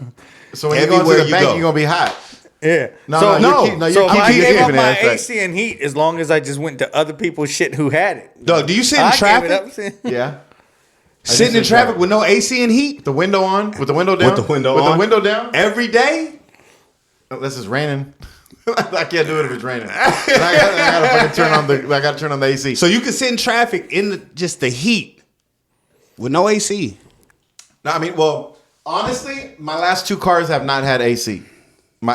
So when you go to Everywhere the you bank, go. you're gonna be hot. Yeah. No, so, no, you keep- no, you so if keep- I you gave keep up it my as that. AC and heat as long as I just went to other people's shit who had it. Dog, do you sit in I gave it traffic? up. See? Yeah. Sitting in traffic with no AC and heat? The window on, with the window down, With the window with on? the window down. Every day? Unless it's raining. I can't do it if it's raining. I gotta fucking turn on the. I gotta turn on the AC. So you can sit in traffic in just the heat with no AC. No, I mean, well, honestly, my last two cars have not had AC.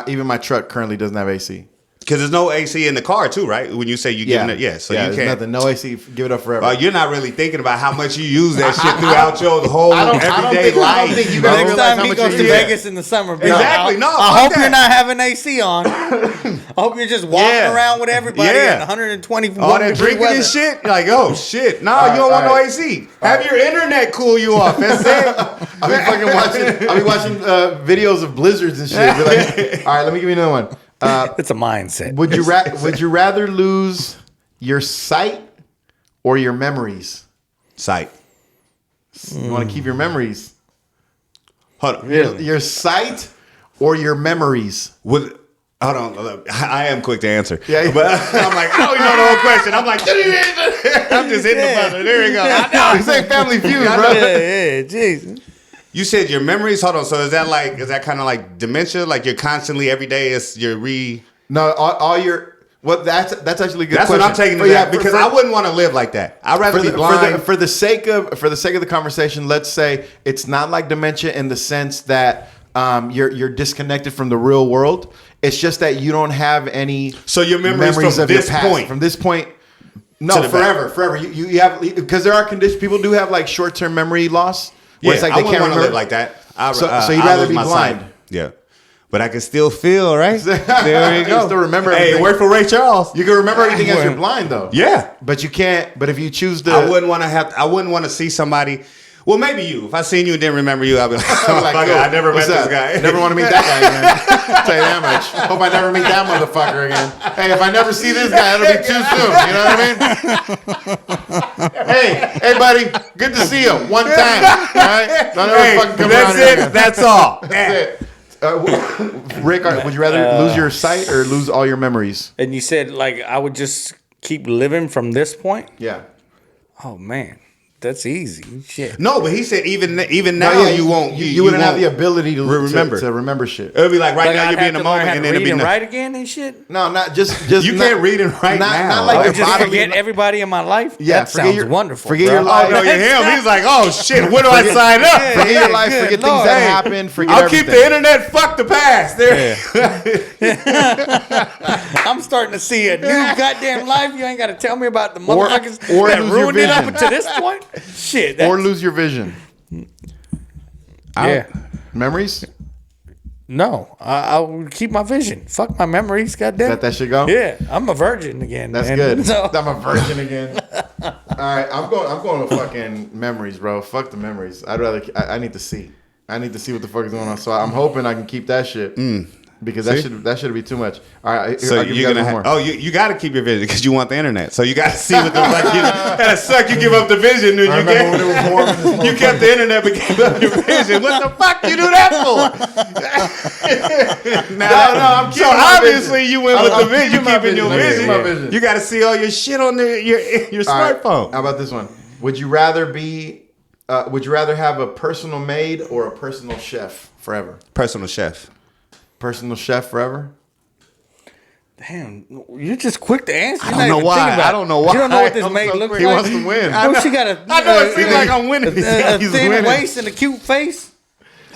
Even my truck currently doesn't have AC. Because there's no AC in the car too, right? When you say you're giving it, so you there's can't. nothing. No AC. Give it up forever. You're not really thinking about how much you use that shit throughout your whole I don't everyday think- I life. don't think you bro. guys Next realize time how he much goes you to use. Vegas in the summer, be Exactly. like, No, I fuck hope that. you're not having AC on. I hope you're just walking Yeah. around with everybody Yeah. in 120 All that drinking weather. and shit, you're like, oh shit, nah, you don't want no AC. Have your internet cool you off. That's it. I'll be fucking watching. I'll be watching videos of blizzards and shit. Be like, all right, let me give you another one. It's a mindset. Would you rather lose your sight or your memories? Sight. You want to keep your memories. Hold on. Your sight or your memories? Hold on. Look, I am quick to answer. Yeah. But I'm like, I don't even know the whole question. I'm like, I'm just hitting the button. There you go. I know. This ain't Family Feud, I bro. know. Yeah, jeez. You said your memories. Hold on. So is that kind of like dementia? Like you're constantly every day No, all your. Well, that's actually a good. That's question. what I'm taking to that because I wouldn't want to live like that. I'd rather be blind. For the sake of the conversation, let's say it's not like dementia in the sense that you're disconnected from the real world. It's just that you don't have any. So your memories from of this your past. point. From this point. To No, the forever. You have because there are conditions. People do have like short-term memory loss. Where Yeah, it's like I they wouldn't can't want to remember live like that. So you'd rather lose be my blind. sight. Yeah. but I can still feel, right? There you go. You still remember Hey, everything. work for Ray Charles. You can remember everything as you're blind, though. Yeah. But you can't. But if you choose to, I wouldn't want to see somebody. Well, maybe you. If I seen you and didn't remember you, I'd be like, oh, like, fuck it, yo, I never met what's this up? guy. Never want to meet that guy again. I'll tell you that much. Hope I never meet that motherfucker again. Hey, if I never see this guy, it'll be too soon. You know what I mean? hey, buddy, good to see you. One time. All right? Don't ever fucking come around here again. That's all. That's it. Rick, would you rather lose your sight or lose all your memories? And you said like I would just keep living from this point. Yeah. Oh man, that's easy. Shit. No, but he said even now No, yeah, you won't. You wouldn't have the ability to remember to remember shit. It'll be like right Like now I'd you'll be have in the to learn moment how and to then it'll read be and nothing. write again and shit. No, not just You can't read and write now. Not like I your would just bodily. forget everybody in my life. Yeah, that forget sounds your- wonderful. forget bro. your life. Oh no, you're him. He's like, oh shit, where do I sign up? Yeah. Forget your life. Good Forget Lord. things that Hey, happen. Forget I'll everything. keep the internet. Fuck the past. There. I'm starting to see a new goddamn life. You ain't got to tell me about the Or- motherfuckers or that lose your ruined it up vision. to this point. Shit. Or That's, lose your vision. yeah. Memories? No, I will keep my vision. Fuck my memories. Goddamn. Let that shit go? Yeah, I'm a virgin again. That's man. good. So, I'm a virgin again. All right, I'm going with fucking memories, bro. Fuck the memories. I need to see. I need to see what the fuck is going on. So I'm hoping I can keep that shit. Because that should be too much. All right, So I'll give you're you gonna guys have, one more. you got to keep your vision because you want the internet. So you got to see what the fuck you. That suck. You give up the vision, dude. I You remember when it was warm in this you kept the internet, but gave up your vision. What the fuck you do that for? No, I'm So keeping my obviously vision. you went with I'm the vision. You keeping my keeping your vision. vision. I'm keeping my vision. You got to see all your shit on your All right, smartphone. how about this one? Would you rather have a personal maid or a personal chef forever? Personal chef. Personal chef forever? damn, you're just quick to answer. I don't know why. You don't know what this I'm maid so looks quick. like. He wants to win. No, she got a. I know it seems like I'm winning. A He's thin winning. waist and a cute face.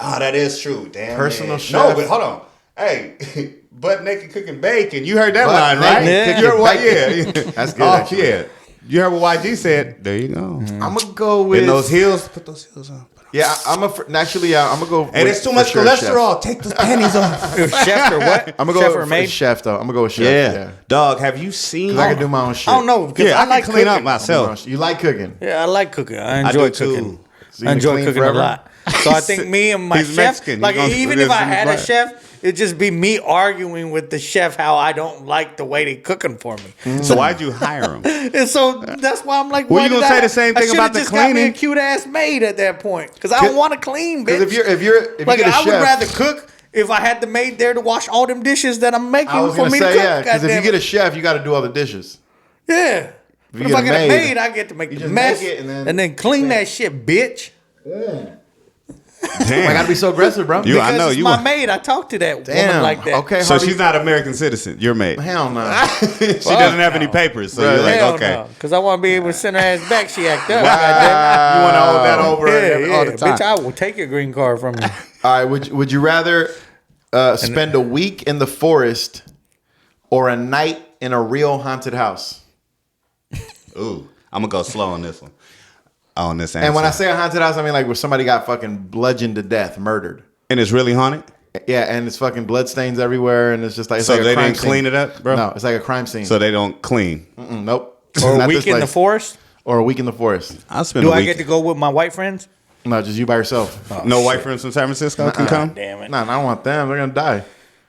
Oh, that is true. Damn. Personal man. chef. No, but hold on. Hey, butt naked cooking bacon. You heard that Butt line, right? naked You heard what? cooking Yeah. That's good, Oh, actually. yeah. You heard what YG said? There you go. I'm gonna go with In those heels, put those heels on. Yeah, I'm gonna go. Hey, there's too much cholesterol. Take those panties off. Chef or what? I'm gonna chef go or with maid? chef though. I'm gonna go with chef. Yeah. Dog, have you seen? 'Cause I can do my own shit. I don't know because Yeah, I I like can clean up cooking. myself. You like cooking? Yeah, I like cooking. I enjoy do too. cooking. So you I enjoy clean cooking forever? a lot. So I think me and my He's chef, Mexican. like He gonna even put if this I in had the a fire. chef, it'd just be me arguing with the chef how I don't like the way they cooking for me. So why'd you hire him? And so that's why I'm like, Well, why you did gonna say the same I thing should've about the just got me a cleaning? cute ass maid at that point because I don't want to clean, bitch. Because if you like get a I chef, would rather cook if I had the maid there to wash all them dishes that I'm making I was for gonna me say to cook. yeah. Because if you goddamn get a it. chef, you got to do all the dishes. Yeah. But you if get I a get a maid, maid, I get to make you the just mess make it and and then clean that shit, bitch. Damn. I gotta be so aggressive, bro. You- I Because know, it's you my want- maid. I talk to that woman Damn. like that. Okay. So Harvey- she's not an American citizen. Your mate. Hell no. She doesn't have any papers. So you're like, Hell okay. no. Because I want to be able to send her ass back. She act up. You want to hold that over Yeah, all the time. Bitch, I will take your green card from you. All right. Would you rather spend a week in the forest or a night in a real haunted house? Ooh, I'm gonna go slow on this one. On this answer. And when I say a haunted house, I mean like where somebody got fucking bludgeoned to death, murdered. and it's really haunted, Yeah, and it's fucking bloodstains everywhere, and it's just like it's so like a they crime didn't clean scene. it up, bro. No, it's like a crime scene. So they don't clean. Nope. Or a Not week this in the place. forest. Or a week in the forest. I'll spend Do a I week. get to go with my white friends? No, just you by yourself. No white friends from San Francisco can come. Damn it. Nah, I don't want them. They're gonna die.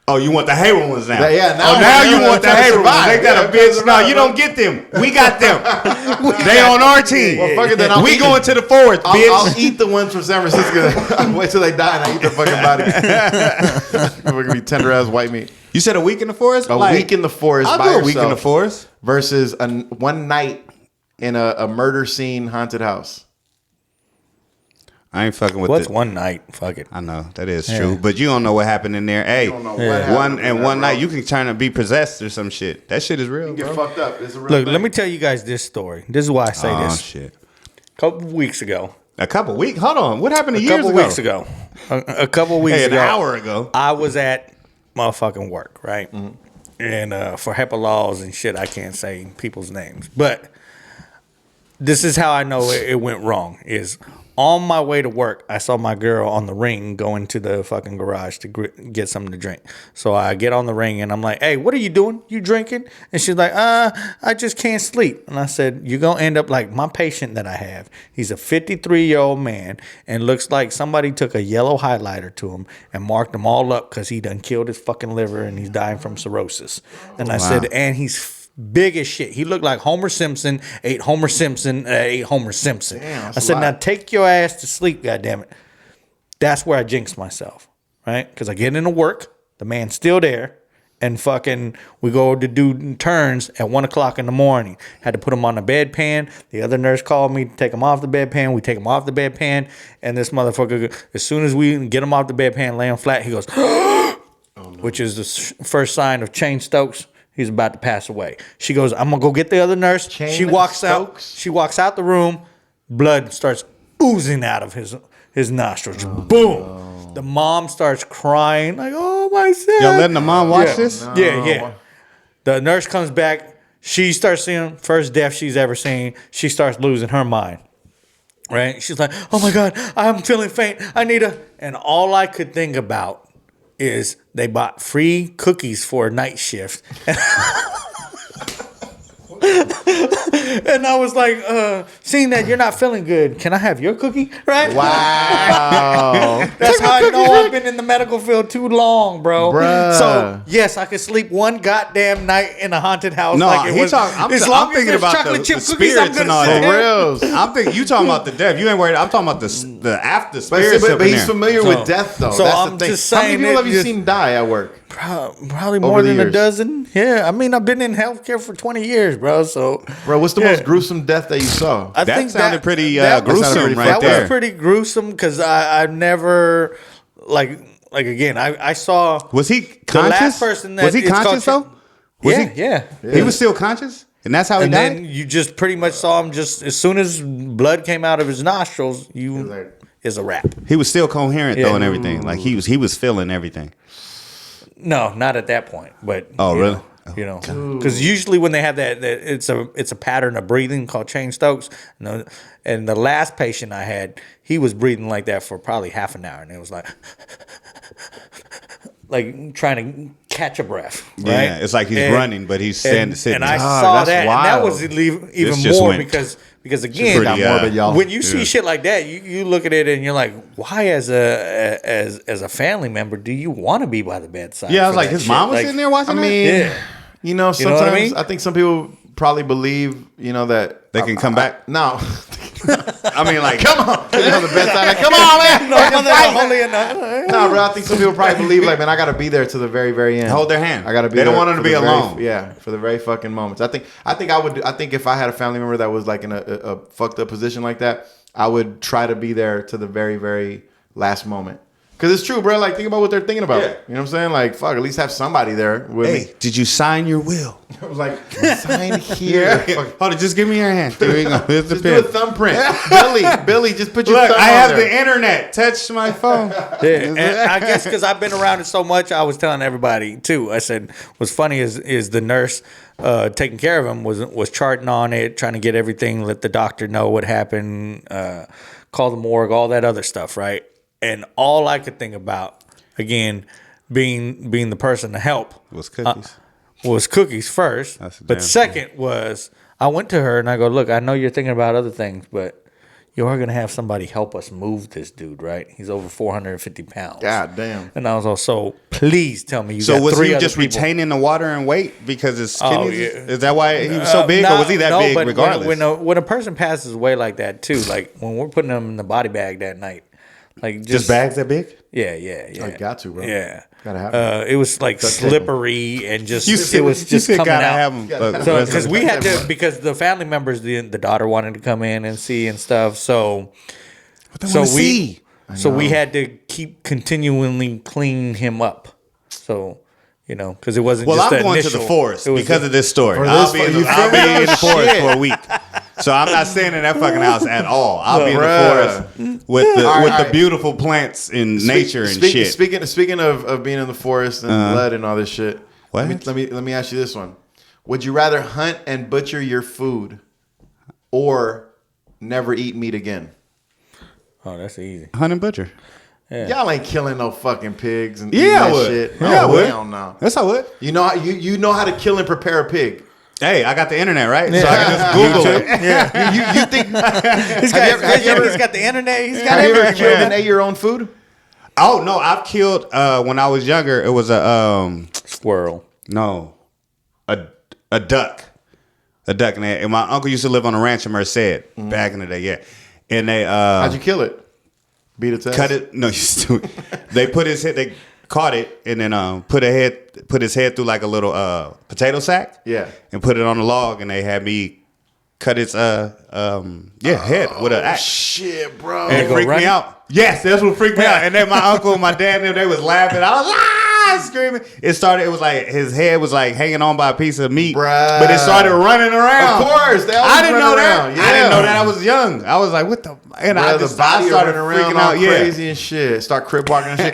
Oh, you want the Hayward ones now? Yeah, now oh, now they're you gonna want the try to Hayward ones? survive. Ain't that Yeah, a try to bitch? No, survive, you bro. don't get them. We got them. They on our team. Well, fuck it, then I'll we eat going them. to the forest, bitch. I'll eat the ones from San Francisco. I'll wait till they die and I eat their fucking body. We're gonna be tender ass white meat. You said a week in the forest? A week in the forest I'll by do a yourself week in the forest. versus one night in a murder scene haunted house. I ain't fucking with What's it. one night? Fuck it. I know that is true, but you don't know what happened in there. Hey, don't know what happened in there, one bro. night you can turn and be possessed or some shit. That shit is real, You get bro. fucked up. It's a real Look, thing. let me tell you guys this story. This is why I say Oh this. shit! A couple weeks ago. A couple weeks. Hold on. What happened A years couple ago? weeks ago. A couple weeks Hey, an ago. hour ago. I was at motherfucking work, right? And for HIPAA laws and shit, I can't say people's names. But this is how I know it went wrong. Is on my way to work, I saw my girl on the ring going to the fucking garage to get something to drink. So I get on the ring and I'm like, hey, what are you doing? You drinking? And she's like, I just can't sleep. And I said, you're going to end up like my patient that I have. He's a 53-year-old man and looks like somebody took a yellow highlighter to him and marked him all up because he done killed his fucking liver and he's dying from cirrhosis. And I said, and he's big as shit. He looked like Homer Simpson, ate Homer Simpson. Damn, I said, now take your ass to sleep, goddammit. That's where I jinxed myself, right? Because I get into work, the man's still there, and fucking we go to do turns at 1 o'clock in the morning. Had to put him on the bedpan. The other nurse called me to take him off the bedpan. We take him off the bedpan, and this motherfucker, as soon as we get him off the bedpan, lay him flat, he goes, which is the first sign of Chain Stokes. He's about to pass away. She goes, I'm gonna go get the other nurse. She walks out. She walks out the room. Blood starts oozing out of his nostrils. Boom. No. The mom starts crying like, "Oh my son!" Y'all letting the mom watch this? No. Yeah. The nurse comes back. She starts seeing first death she's ever seen. She starts losing her mind. Right? She's like, "Oh my God, I'm feeling faint. I need a." And all I could think about is they bought free cookies for a night shift. And I was like, seeing that you're not feeling good, can I have your cookie? Right? Wow. That's how I know I've been in the medical field too long, bro. Bruh. So, yes, I could sleep one goddamn night in a haunted house. No, like it was, I'm thinking about the spirits and all that. For real. I'm thinking you talking about the death. You ain't worried. I'm talking about the after spirits. But he's familiar with death, though. So that's I'm the thing. just How saying many people have you seen die at work? Probably more than a dozen. Yeah, I mean, I've been in healthcare for 20 years, bro. So, bro, what's the most gruesome death that you saw? I think sounded pretty that gruesome right there. That was pretty gruesome because I've never like again. I saw. Was he conscious? The last person that was he conscious though? Yeah. He was still conscious, and that's how he died. And then you just pretty much saw him just as soon as blood came out of his nostrils. Is a wrap. He was still coherent though, and everything. Like he was feeling everything. No, not at that point. But really? You know, because usually when they have that it's a pattern of breathing called Chain Stokes. And the last patient I had, he was breathing like that for probably half an hour, and it was like trying to catch a breath. Right? Yeah, it's like he's running, but he's sitting. And I saw that, wild. and that was even more because again, when you see shit like that, you look at it and you're like, why as a family member do you want to be by the bedside? Yeah, I was like, his mom was sitting there watching. I mean, you know, sometimes what I mean? I think some people probably believe, that they can come back. No. I mean, like, come on. On the bedside, like, come on, man. No, bro, I think some people probably believe, like, man, I got to be there to the very, very end. Hold their hand. I got to be They there. don't want them to be alone. For the very fucking moments. I think if I had a family member that was like in a fucked up position like that, I would try to be there to the very, very last moment. Because it's true, bro. Like, think about what they're thinking about. Yeah. You know what I'm saying? Like, fuck, at least have somebody there with me. Did you sign your will? I was like, sign here. Hold on, just give me your hand. There you go. Here's the Just pen. do a thumbprint. Billy, just put your Look, thumb I on have there. the internet. Touch my phone. Yeah, and I guess because I've been around it so much, I was telling everybody too. I said, what's funny is the nurse taking care of him was charting on it, trying to get everything, let the doctor know what happened, call the morgue, all that other stuff, right? And all I could think about, again, being the person to help, was cookies first. But second was I went to her and I go, look, I know you're thinking about other things, but you are going to have somebody help us move this dude, right? He's over 450 pounds. God damn. And I was also, please tell me you got So was 3 he other just people. retaining the water and weight because his kidneys? Yeah. Is that why he was so big, or was he that big but regardless? When a person passes away like that too, like when we're putting them in the body bag that night, like just bags that big? Yeah. Oh, you got to, bro. Yeah. Gotta have them. It was like slippery and just it was just coming out. Have them, so because we had to, because the family members, the daughter wanted to come in and see and stuff. So we had to keep continually cleaning him up. So. Because it wasn't. Well, just I'm going to the forest because of this story. I'll be in the forest for a week. So I'm not staying in that fucking house at all. I'll be in the forest with the beautiful plants in nature and shit. Speaking of being in the forest and blood and all this shit. What? Let me ask you this one: would you rather hunt and butcher your food, or never eat meat again? Oh, that's easy. Hunt and butcher. Yeah. Y'all ain't killing no fucking pigs and Yeah, eating I that would. shit. Yeah, I would. Hell no. Yes, I would. You know how to kill and prepare a pig. Hey, I got the internet, right? So I can just Google it. Yeah. You think He's got the internet. He's got have you ever everything. killed man. and ate your own food? Oh no, I've killed when I was younger. It was a Squirrel. no, a duck, and my uncle used to live on a ranch in Merced back in the day. Yeah, and they How'd you kill it? Beat its ass? cut it. No, you stupid. They put his head. They caught it and then put his head through like a little potato sack. Yeah. And put it on the log, and they had me cut its head with an axe. Shit, bro. And it freaked me out. Yes, that's what freaked me out. And then my uncle, my dad, they was laughing. I was screaming. It was like his head was like hanging on by a piece of meat. Bruh. But it started running around. Of course, they always I didn't run know that. around. Yeah. I didn't know that. I was young. I was like, what the? And Bruh, I started running around freaking all out. crazy and shit. Start crip walking and shit.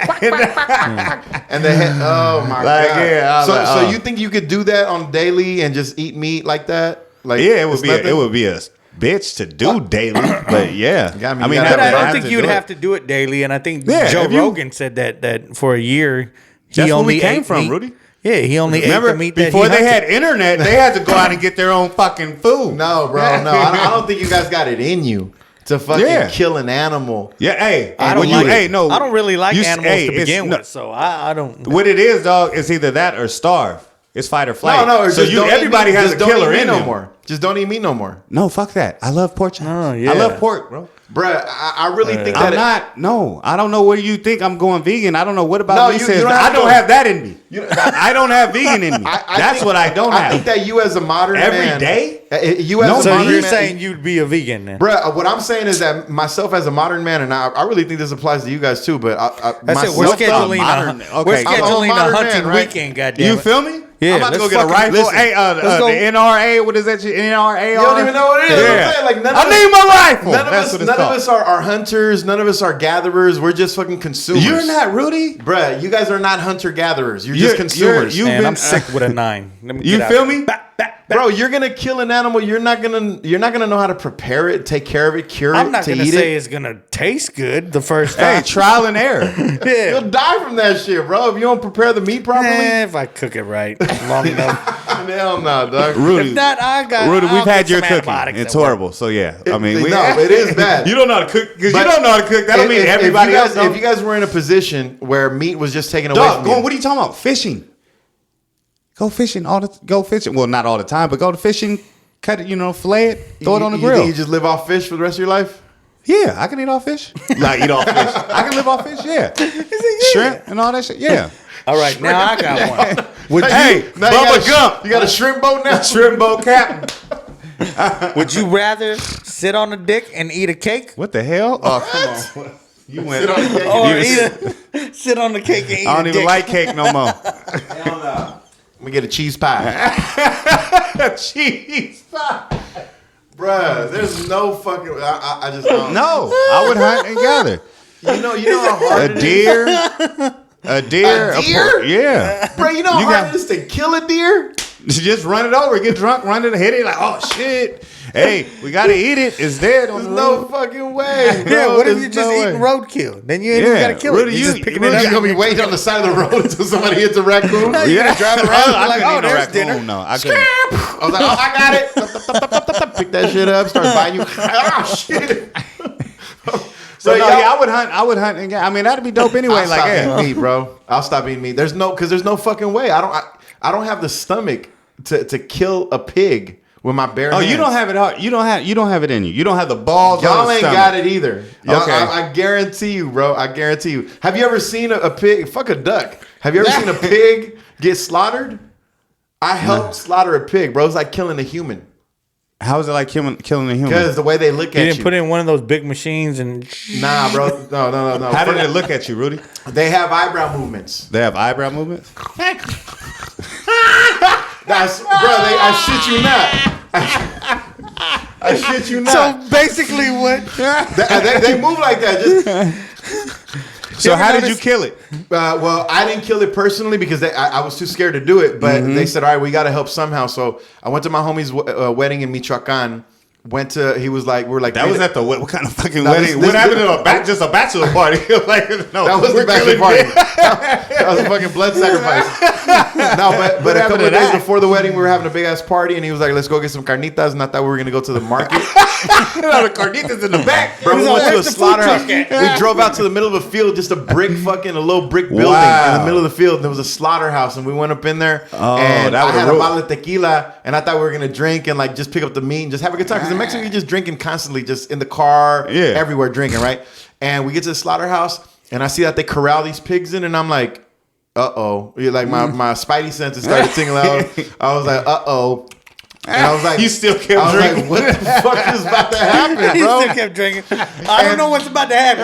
And the head. Oh my Like, god. yeah, I was like, so oh. you think you could do that on daily and just eat meat like that? Like Yeah, it would it's be. nothing? It would be a bitch to do daily. But yeah, Got me. I mean, You But gotta I have don't to think you'd do it. have to do it daily. And I think Yeah, Joe if you- Rogan said that for a year. That's he where only we came ate from, meat. Rudy. Yeah, he only Remember, ate the meat before that they he had hunted. internet, they had to go out and get their own fucking food. No, bro. No, I don't think you guys got it in you to fucking Yeah. kill an animal. Yeah, hey, I when don't like. hey, no, I don't really like you- animals hey, to it's- begin no, with, so I don't. What it is, dog, is either that or starve. It's fight or flight. No, so just don't eat everybody meat. has Just a don't killer eat meat in no them. more. Just don't eat meat no more. No, fuck that. I love pork chops. Oh, yeah. I love pork, bro. Bruh, I really think I'm that not. No, I don't know where you think I'm going vegan. I don't know what about No, me you says don't that. have I don't to- have that in me. I don't have vegan in me. That's think- what I don't I have. think that you as a modern Every man, day? You as No, a So modern you're man, saying you'd be a vegan then? Bruh, what I'm saying is that myself as a modern man, and I really think this applies to you guys too, but That's it. We're myself, scheduling modern- we're okay. I'm a scheduling a modern hunting man, right? weekend. Goddamn You it. feel me? Yeah, I'm about to go let's get a fucking- rifle. listen, Hey, let's go. the NRA. What is that? shit? NRA. You don't even know what it is. Yeah. I'm saying, like, none I of need us- my rifle. None of That's us, what it's none of called. us are hunters. None of us are gatherers. We're just fucking consumers. You're not Rudy. Bruh, you guys are not hunter gatherers. You're just consumers. You've Man, been I'm sick with a 9. Let me You get feel out. me? Bro, you're gonna kill an animal. You're not gonna know how to prepare it, take care of it, cure it, I'm not to gonna eat say it. it's gonna taste good the first Hey, time. trial and error. Yeah. You'll die from that shit, bro. If you don't prepare the meat properly. If I cook it right, long enough. Hell no, dog. Rudy, If not, Rudy, I'll we've had get your some cooking. antibiotics It's at work. horrible. So yeah, I mean, No, it is bad. You don't know how to cook because you But don't know how to cook. That don't mean everybody if you else. guys, Don't. if you guys were in a position where meat was just taken away Dog, from go on, you, what are you talking about? Fishing. Go fishing Go fishing. Well, not all the time, but go to fishing. Cut it, fillet it, throw it on the you grill. think you just live off fish for the rest of your life? Yeah, I can eat all fish. Like eat all fish. I can live off fish. Yeah, shrimp and all that shit. Yeah. All right, now I got one. Would Hey, Now you Bubba Gump. You got a shrimp boat now? Shrimp boat captain. Would you rather sit on a dick and eat a cake, What the hell? Oh, come on. You went. Sit on the cake. or sit on the cake and eat I don't a even dick? like cake no more. Let me get a cheese pie. Cheese pie. Bruh, there's no fucking. I just don't. No, I would hunt and gather. You know how hard A it is? deer. A deer. A deer? Yeah. Bro, you know how You hard got- it is to kill a deer? Just run it over, get drunk, run it, hit it like, oh shit. Hey, we gotta eat it. It's dead on There's the no road. fucking way. Bro. Yeah, what if There's you just no eating way. roadkill? Then you ain't even Yeah, gotta kill Rudy, it. You you- just picking Rudy, it You're up. gonna be waiting on the side of the road until somebody hits a raccoon. No, you're gonna drive around and be like, couldn't oh, eat no there's raccoon, dinner. No, I couldn't. I was like, oh, I got it. Pick that shit up, start buying you. Oh shit. So no, y'all- yeah, I would hunt and gather. I mean, that'd be dope anyway. I'll Like, stop yeah. eating meat, bro. I'll stop eating meat. There's no fucking way. I don't have the stomach to kill a pig with my bare Oh, hands. you don't have it hard. You don't have it in you. You don't have the balls. Y'all or the ain't stomach. got it either. Y'all, Okay. I guarantee you, bro. I guarantee you. Have you ever seen a pig? Fuck a duck. Have you ever seen a pig get slaughtered? I helped slaughter a pig, bro. It's like killing a human. How is it like killing a human? Because the way they look You at didn't you. put it in one of those big machines and Nah, bro. No. How did it look at you, Rudy? They have eyebrow movements. They have eyebrow movements. That's bro. I shit you not. I shit you not. so basically what? They move like that. Just So how did you kill it? well, I didn't kill it personally because I was too scared to do it. But they said, all right, we got to help somehow. So I went to my homie's wedding in Michoacan. he was like, we're like, That was at the what kind of fucking No, wedding? What happened to just a bachelor party? Like, no, that was the bachelor party. That was a fucking blood sacrifice. No, but a couple of days before the wedding, we were having a big ass party, and he was like, let's go get some carnitas. And I thought we were gonna go to the market. No, the carnitas in the back. Bro, we went to a "Where's the food slaughterhouse. truck at?" We drove out to the middle of a field, just a low brick building Wow. in the middle of the field. And there was a slaughterhouse, and we went up in there. Oh, and that I would've had a ruled. bottle of tequila, and I thought we were gonna drink and like just pick up the meat and just have a good time. Because in Mexico, you're just drinking constantly, just in the car, everywhere drinking, right? And we get to the slaughterhouse, and I see that they corral these pigs in, and I'm like, uh-oh. Like my spidey senses started tingling out. I was like, uh-oh. And I was like, You still kept I was drinking. like, what the fuck is about to happen, He bro? still kept drinking. I don't know what's about to happen,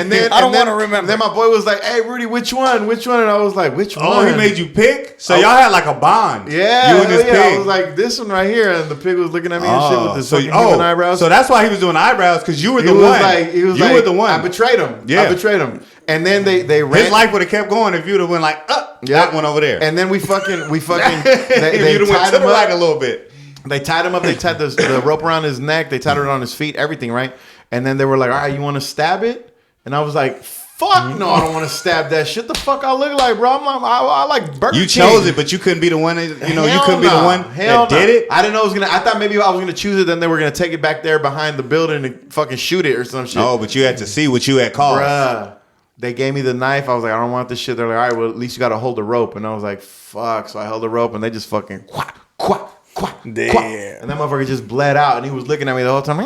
but I don't want to remember. Then my boy was like, "Hey, Rudy, which one? Which one?" And I was like, "Which one?" Oh, he made you pick? So y'all had like a bond. Yeah, You and this yeah. pig. I was like, "This one right here," and the pig was looking at me and shit with his so, fucking human eyebrows. So that's why he was doing eyebrows, because you were he the was one. like, he was you like, were the one. I betrayed him. Yeah. I betrayed him. And then they ran. His life would have kept going if you'd have went like, that one over there. And then we fucking. if They you'd have went tied to him the right a up. little bit. They tied him up. They tied the rope around his neck. They tied it on his feet. Everything, right? And then they were like, "All right, you want to stab it?" And I was like, "Fuck no, I don't want to stab that shit. The fuck I look like, bro? I like Burger You King." chose it, but you couldn't be the one. You couldn't be the one that did it. I didn't know it was gonna. I thought maybe I was gonna choose it. Then they were gonna take it back there behind the building and fucking shoot it or some shit. Oh, but you had to see what you had caused. Bruh. They gave me the knife. I was like, I don't want this shit. They're like, all right, well, at least you got to hold the rope. And I was like, fuck. So I held the rope, and they just fucking quack, quack, quack, Damn. quack. And that motherfucker just bled out, and he was looking at me the whole time.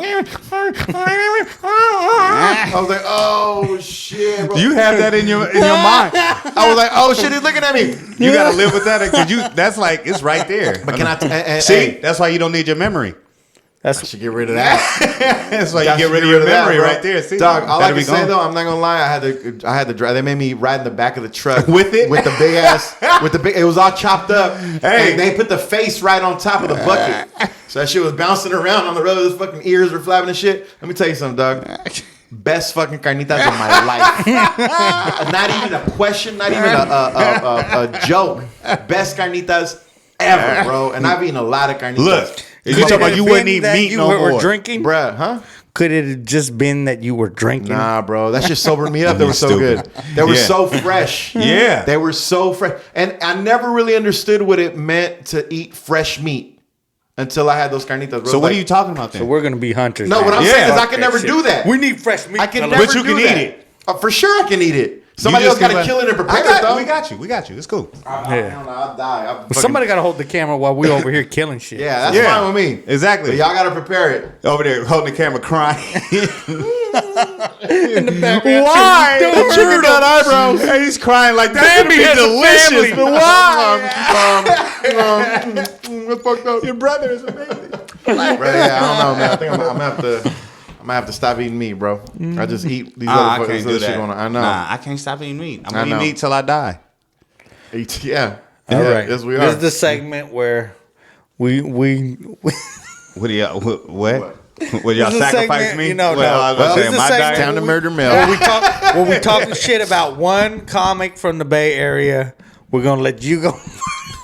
I was like, oh shit, bro. You have that in your mind. I was like, oh shit, he's looking at me. You gotta live with that because that's like it's right there. But can I see? That's why you don't need your memory. I should get rid of that. That's why you get rid of your memory right there. See, dog. All I Gotta can be say gone. though, I'm not gonna lie. I had to drive. They made me ride in the back of the truck With it? with the big ass, with the big. It was all chopped up. Hey. And they put the face right on top of the bucket, so that shit was bouncing around on the road. His fucking ears were flapping and shit. Let me tell you something, dog. Best fucking carnitas of my life. Not even a question. Not even a joke. Best carnitas ever, bro. And I've eaten a lot of carnitas. Look, you talking about you wouldn't eat meat you no were more. drinking? Bruh, huh? Could it have just been that you were drinking? Nah, bro. That shit sobered me up. They were so Stupid. good. They were Yeah. so fresh. Yeah. They were so fresh. And I never really understood what it meant to eat fresh meat until I had those carnitas. Bro. So what are you talking about then? So we're gonna be hunters. No, now. what I'm Yeah. saying is I Fuck can that never shit. do that. We need fresh meat. I can Hello. never But you do can that. eat it. For sure I can eat it. Somebody You else just got to gotta- kill it and prepare it, though. We got you. It's cool. I don't know. I'll die. I'll fucking- Somebody gotta hold the camera while we over here killing shit. Yeah, that's Yeah. fine with me. Exactly. But y'all got to prepare it. Over there holding the camera crying. Why? The chicken got eyebrows. And he's crying like that would be delicious. But why? That's fucked up. Your brother is amazing. Right, yeah, I don't know, man. I think I'm gonna have to stop eating meat, bro. I just eat these I other can't do shit that. going on. I know. Nah, I can't stop eating meat. I'm I gonna know. eat meat till I die. Yeah. All Yeah, right. Yes, we This are. is the segment where we What do y'all? What? Will y'all This is a sacrifice segment, me? you know, Well, no. I was Well, gonna this say, is a my segment- diet. Time to murder Mel. when we talking shit about one comic from the Bay Area, we're gonna let you go.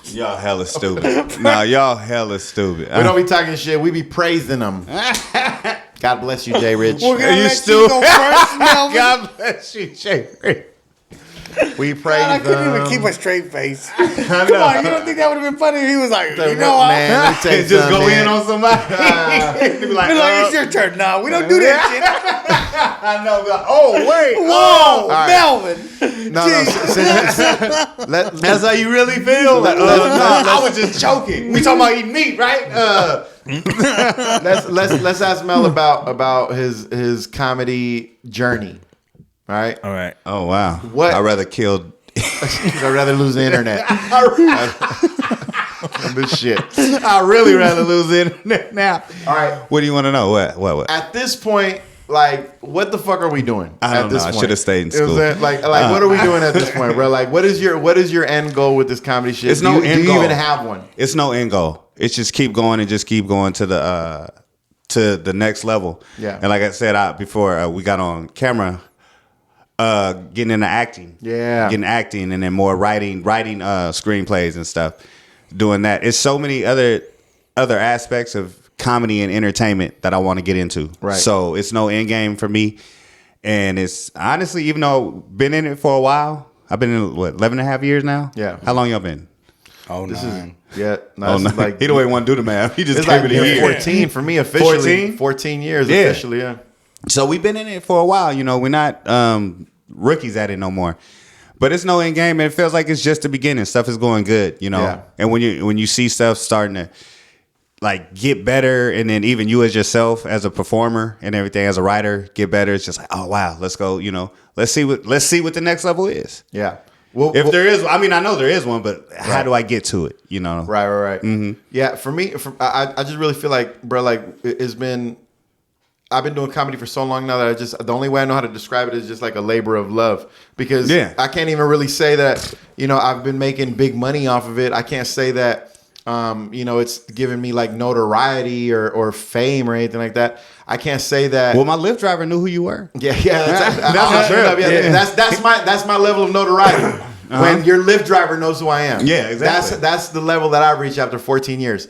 Y'all hella stupid. Nah, y'all hella stupid. We don't be talking shit. We be praising them. God bless you, Jay Rich. We're gonna you let still- you go first, Melvin. God bless you, Jay. We praise I couldn't them. even keep a straight face. I Come know. on, you don't think that would have been funny if he was like, you know what? man, let me tell you Just go something, in man. on somebody. Be like, It's like, it's your turn. No, we don't do that I know. Be like, oh wait. shit. Whoa, right. Melvin. No, That's how you really feel. Like, I was just joking. We talking about eating meat, right? let's ask Mel about his comedy journey. All right. All right. Oh wow. What? I'd rather kill. I'd rather lose the internet. This shit. I'd really rather lose the internet now. All right. What do you want to know? What? At this point, like, what the fuck are we doing? I don't at this know. I point? should have stayed in You know school. what I'm saying? Like, what are we doing at this point, bro? Like, what is your end goal with this comedy shit? It's do no you, end do you goal. even have one? It's no end goal. It's just keep going and just keep going to the next level. Yeah. And like I said before we got on camera, getting into acting. Yeah. Getting acting and then more writing screenplays and stuff. Doing that. It's so many other aspects of comedy and entertainment that I want to get into. Right. So it's no end game for me. And it's honestly, even though I've been in it for a while, I've been in 11 and a half years now. Yeah. How long y'all been? Oh, This nine. is no, Oh, this no. is like He don't even want to do the math. He just it's gave like it a year. 14 for me officially. 14? 14 years Yeah. officially. Yeah. So we've been in it for a while. You know, we're not rookies at it no more. But it's no end game, and it feels like it's just the beginning. Stuff is going good, you know. Yeah. And when you see stuff starting to like get better, and then even you as yourself as a performer and everything as a writer get better, it's just like, oh wow, let's go. You know, let's see what the next level is. Yeah. Well, If there is, I mean, I know there is one, but how do I get to it? You know, Right. Mm-hmm. Yeah, for me, I just really feel like, bro, like it's been. I've been doing comedy for so long now that the only way I know how to describe it is just like a labor of love, because I can't even really say that, you know, I've been making big money off of it. I can't say that, you know, it's giving me like notoriety or fame or anything like that. I can't say that. Well, my Lyft driver knew who you were. Yeah, That's that's my level of notoriety. When your Lyft driver knows who I am. Yeah, exactly. That's the level that I reached after 14 years.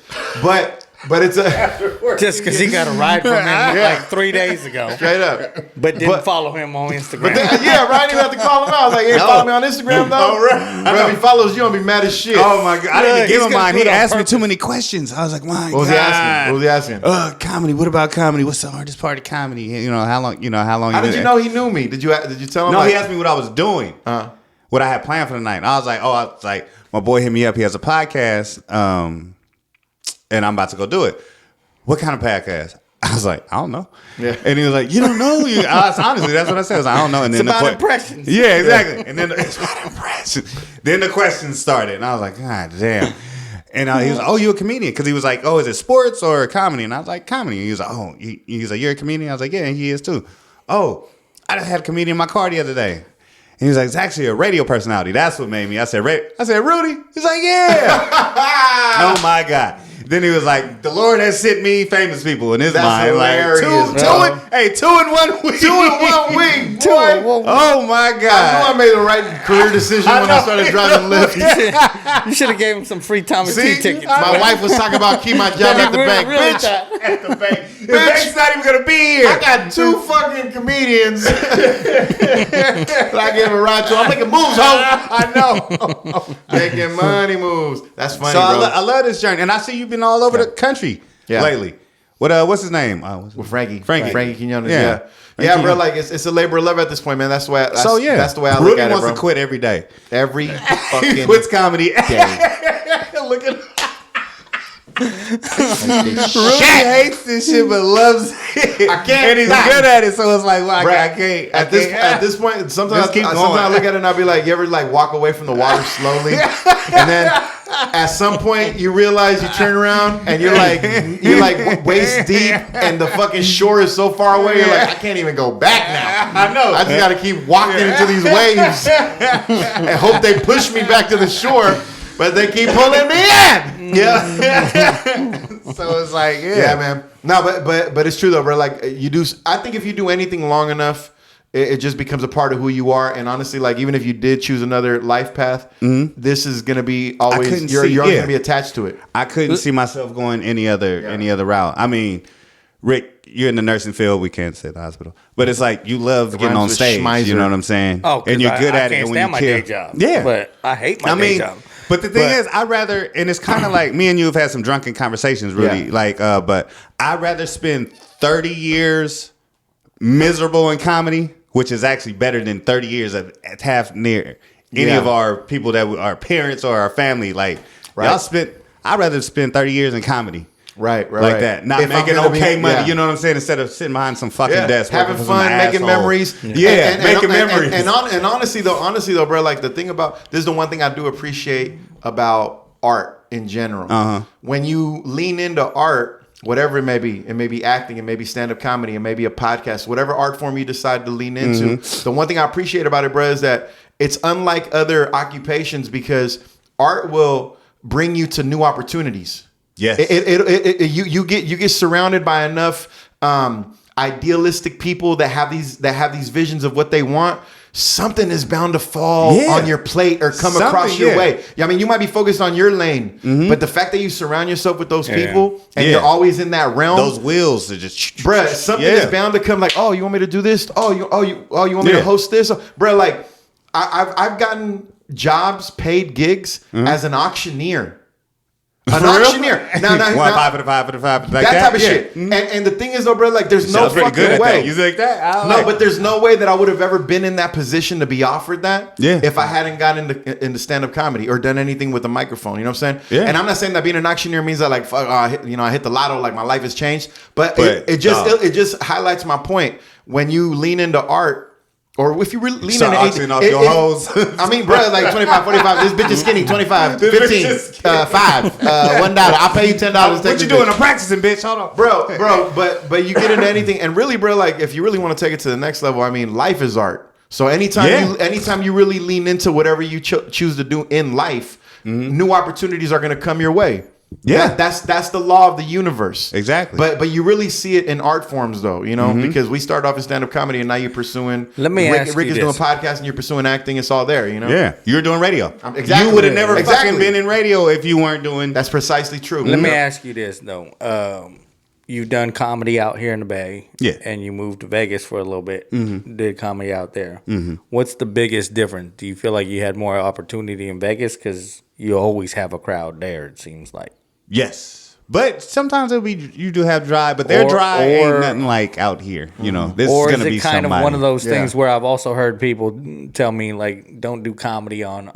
But it's a Just because he got a ride from him like 3 days ago, straight up. but didn't follow him on Instagram. But then, yeah, right. I didn't have to call him out. I was like, hey, follow me on Instagram though. right. Bro, if he follows you, I'm gonna be mad as shit. Oh my god, I didn't even give he's him gonna mine. do He it on asked me purpose. too many questions. I was like, my What was he asking? What was he asking? Comedy. What about comedy? What's the hardest part of comedy? You know how long? How did you know he knew me? Did you tell him? No, like, he asked me what I was doing. What I had planned for the night. And I was like, my boy hit me up. He has a podcast, and I'm about to go do it. What kind of podcast? I was like, I don't know. Yeah. And he was like, you don't know? Honestly, that's what I said. I was like, I don't know. And then It's about impressions. Yeah, exactly. And then it's about impressions. Then the questions started, and I was like, God damn. And he was like, oh, you a comedian? Because he was like, oh, is it sports or comedy? And I was like, comedy. And he was like, oh, he's like, you're a comedian? I was like, yeah, and he is too. Oh, I just had a comedian in my car the other day. And he was like, it's actually a radio personality. That's what made me. I said, Rudy? He's like, yeah. Oh, my God. Then he was like, the Lord has sent me famous people in his mind. Hilarious, Like, 2 in 1 week. 2 in 1 week. Boy. Oh, my I knew God. I made the right career decision when I started driving Lyft. You should have gave him some free Tommy T tickets. My wife was talking about keep my job at the bank. Bitch, At the bank. The bank's not even going to be here. I got 2 fucking comedians that I gave a ride to. I'm making moves, ho. I know. Making money moves. That's funny, So bro. I love this journey. And I see you've been all over the country lately. What's his name? With Frankie Quinones. Yeah. Yeah, bro. Like it's a labor of love at this point, man. That's the way. That's the way I look Rudy at it, wants bro. to quit every day. Every He fucking quits comedy. day. Look at Rudy hates this shit but loves it. I can't And he's stop. good at it, so it's like, well, I can't. At this point, sometimes Just keep I going. look at it and I'll be like, you ever like walk away from the water slowly, and then at some point you realize you turn around and you're like waist deep and the fucking shore is so far away. You're like, I can't even go back now. I know. I just got to keep walking into these waves and hope they push me back to the shore, but they keep pulling me in. Yeah. So it's like, Yeah, man. No, but it's true though, bro. Like you do. I think if you do anything long enough, it just becomes a part of who you are. And honestly, like even if you did choose another life path, this is gonna be always you're always gonna be attached to it. I couldn't see myself going any other route. I mean, Rick, you're in the nursing field. We can't say the hospital, but it's like you love getting on with stage. Schmeiser. You know what I'm saying? Oh, and you're good I at it. can't And when stand you my kill, day job. yeah, But I hate my day job. But the thing is, I'd rather, and it's kind of like me and you have had some drunken conversations, Rudy. Yeah. But I'd rather spend 30 years miserable in comedy, which is actually better than 30 years of half near any of our people that our parents or our family. Like I'd rather spend 30 years in comedy. Right. Like that. Not If I'm making gonna okay be- money, yeah. you know what I'm saying? Instead of sitting behind some fucking desk. having working for some fun, making asshole. memories. Yeah, making memories. And honestly though, bro, like the thing about this is the one thing I do appreciate about art in general. When you lean into art, whatever it may be acting, it may be stand-up comedy, it may be a podcast, whatever art form you decide to lean into. The one thing I appreciate about it, bro, is that it's unlike other occupations because art will bring you to new opportunities. Yes. You get surrounded by enough idealistic people that have these visions of what they want. something is bound to fall on your plate or come across your way. I mean, you might be focused on your lane, but the fact that you surround yourself with those people and you're always in that realm, those wheels are just, bruh, something is bound to come. Like, oh, you want me to do this? Oh, you want me to host this? Bruh, like, I've gotten jobs, paid gigs as an auctioneer. An auctioneer. Now, 5 for the 5 for the 5 for the, like that type of shit. And the thing is, though, bro, like, there's no fucking way. You like that? No, but there's no way that I would have ever been in that position to be offered that if I hadn't gotten into stand-up comedy or done anything with a microphone. You know what I'm saying? Yeah. And I'm not saying that being an auctioneer means that, like, fuck, I hit the lotto, like, my life has changed. But it just highlights my point. When you lean into art, or if you really lean into auctioning off your hoes. I mean, bro, like 25, 45. This bitch is skinny. 25, 15, 5, $1. I'll pay you $10. What you doing? I'm practicing, bitch. Hold on, bro. But you get into anything, and really, bro, like if you really want to take it to the next level, I mean, life is art. So anytime you really lean into whatever you choose to do in life, new opportunities are going to come your way. Yeah, that's the law of the universe. Exactly. But you really see it in art forms, though, you know, because we started off in stand-up comedy, and now you're pursuing. Rick is doing podcasts, and you're pursuing acting. It's all there, you know. Yeah, you're doing radio. Exactly. You would have never fucking been in radio if you weren't doing. That's precisely true. Let me ask you this though. You've done comedy out here in the Bay, and you moved to Vegas for a little bit. Did comedy out there. What's the biggest difference? Do you feel like you had more opportunity in Vegas because you always have a crowd there? It seems like. Yes, but sometimes it'll be you do have dry, but their dry ain't nothing like out here. You know, this is gonna be kind of one of those things where I've also heard people tell me like, don't do comedy on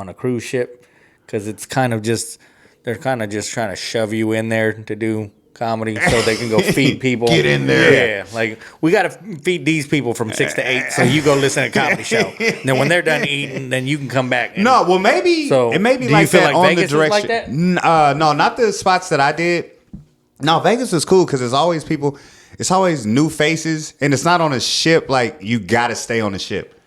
a cruise ship because it's kind of just they're kind of just trying to shove you in there to do comedy so they can go feed people. Get in there. Yeah, like we got to feed these people from 6 to 8, so you go listen to a comedy show. And then when they're done eating, then you can come back. No, well maybe it may be like that on Vegas the direction. Like that? No, not the spots that I did. No, Vegas is cool because there's always people. It's always new faces, and it's not on a ship. Like you got to stay on the ship.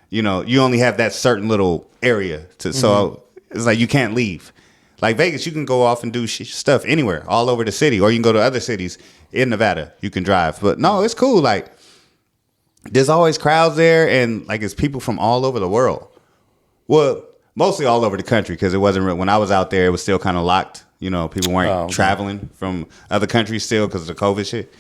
You know, you only have that certain little area to. So it's like you can't leave. Like Vegas, you can go off and do stuff anywhere, all over the city, or you can go to other cities in Nevada. You can drive, but no, it's cool. Like there's always crowds there, and like it's people from all over the world. Well, mostly all over the country because it wasn't real. When I was out there, it was still kind of locked. You know, people weren't traveling from other countries still because of the COVID shit.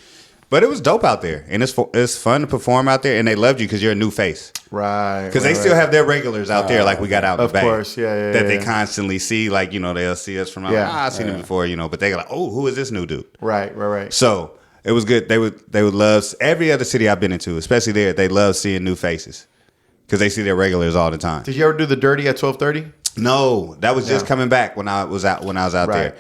But it was dope out there, and it's fun to perform out there, and they loved you because you're a new face. Right. Because they still have their regulars out there like we got out in the Bay. Of course, yeah. That they constantly see, like, you know, they'll see us from, I've seen him before, you know, but they're like, oh, who is this new dude? Right. So it was good. They would love, every other city I've been into, especially there, they love seeing new faces because they see their regulars all the time. Did you ever do the Dirty at 12:30? No, that was just coming back when I was out there.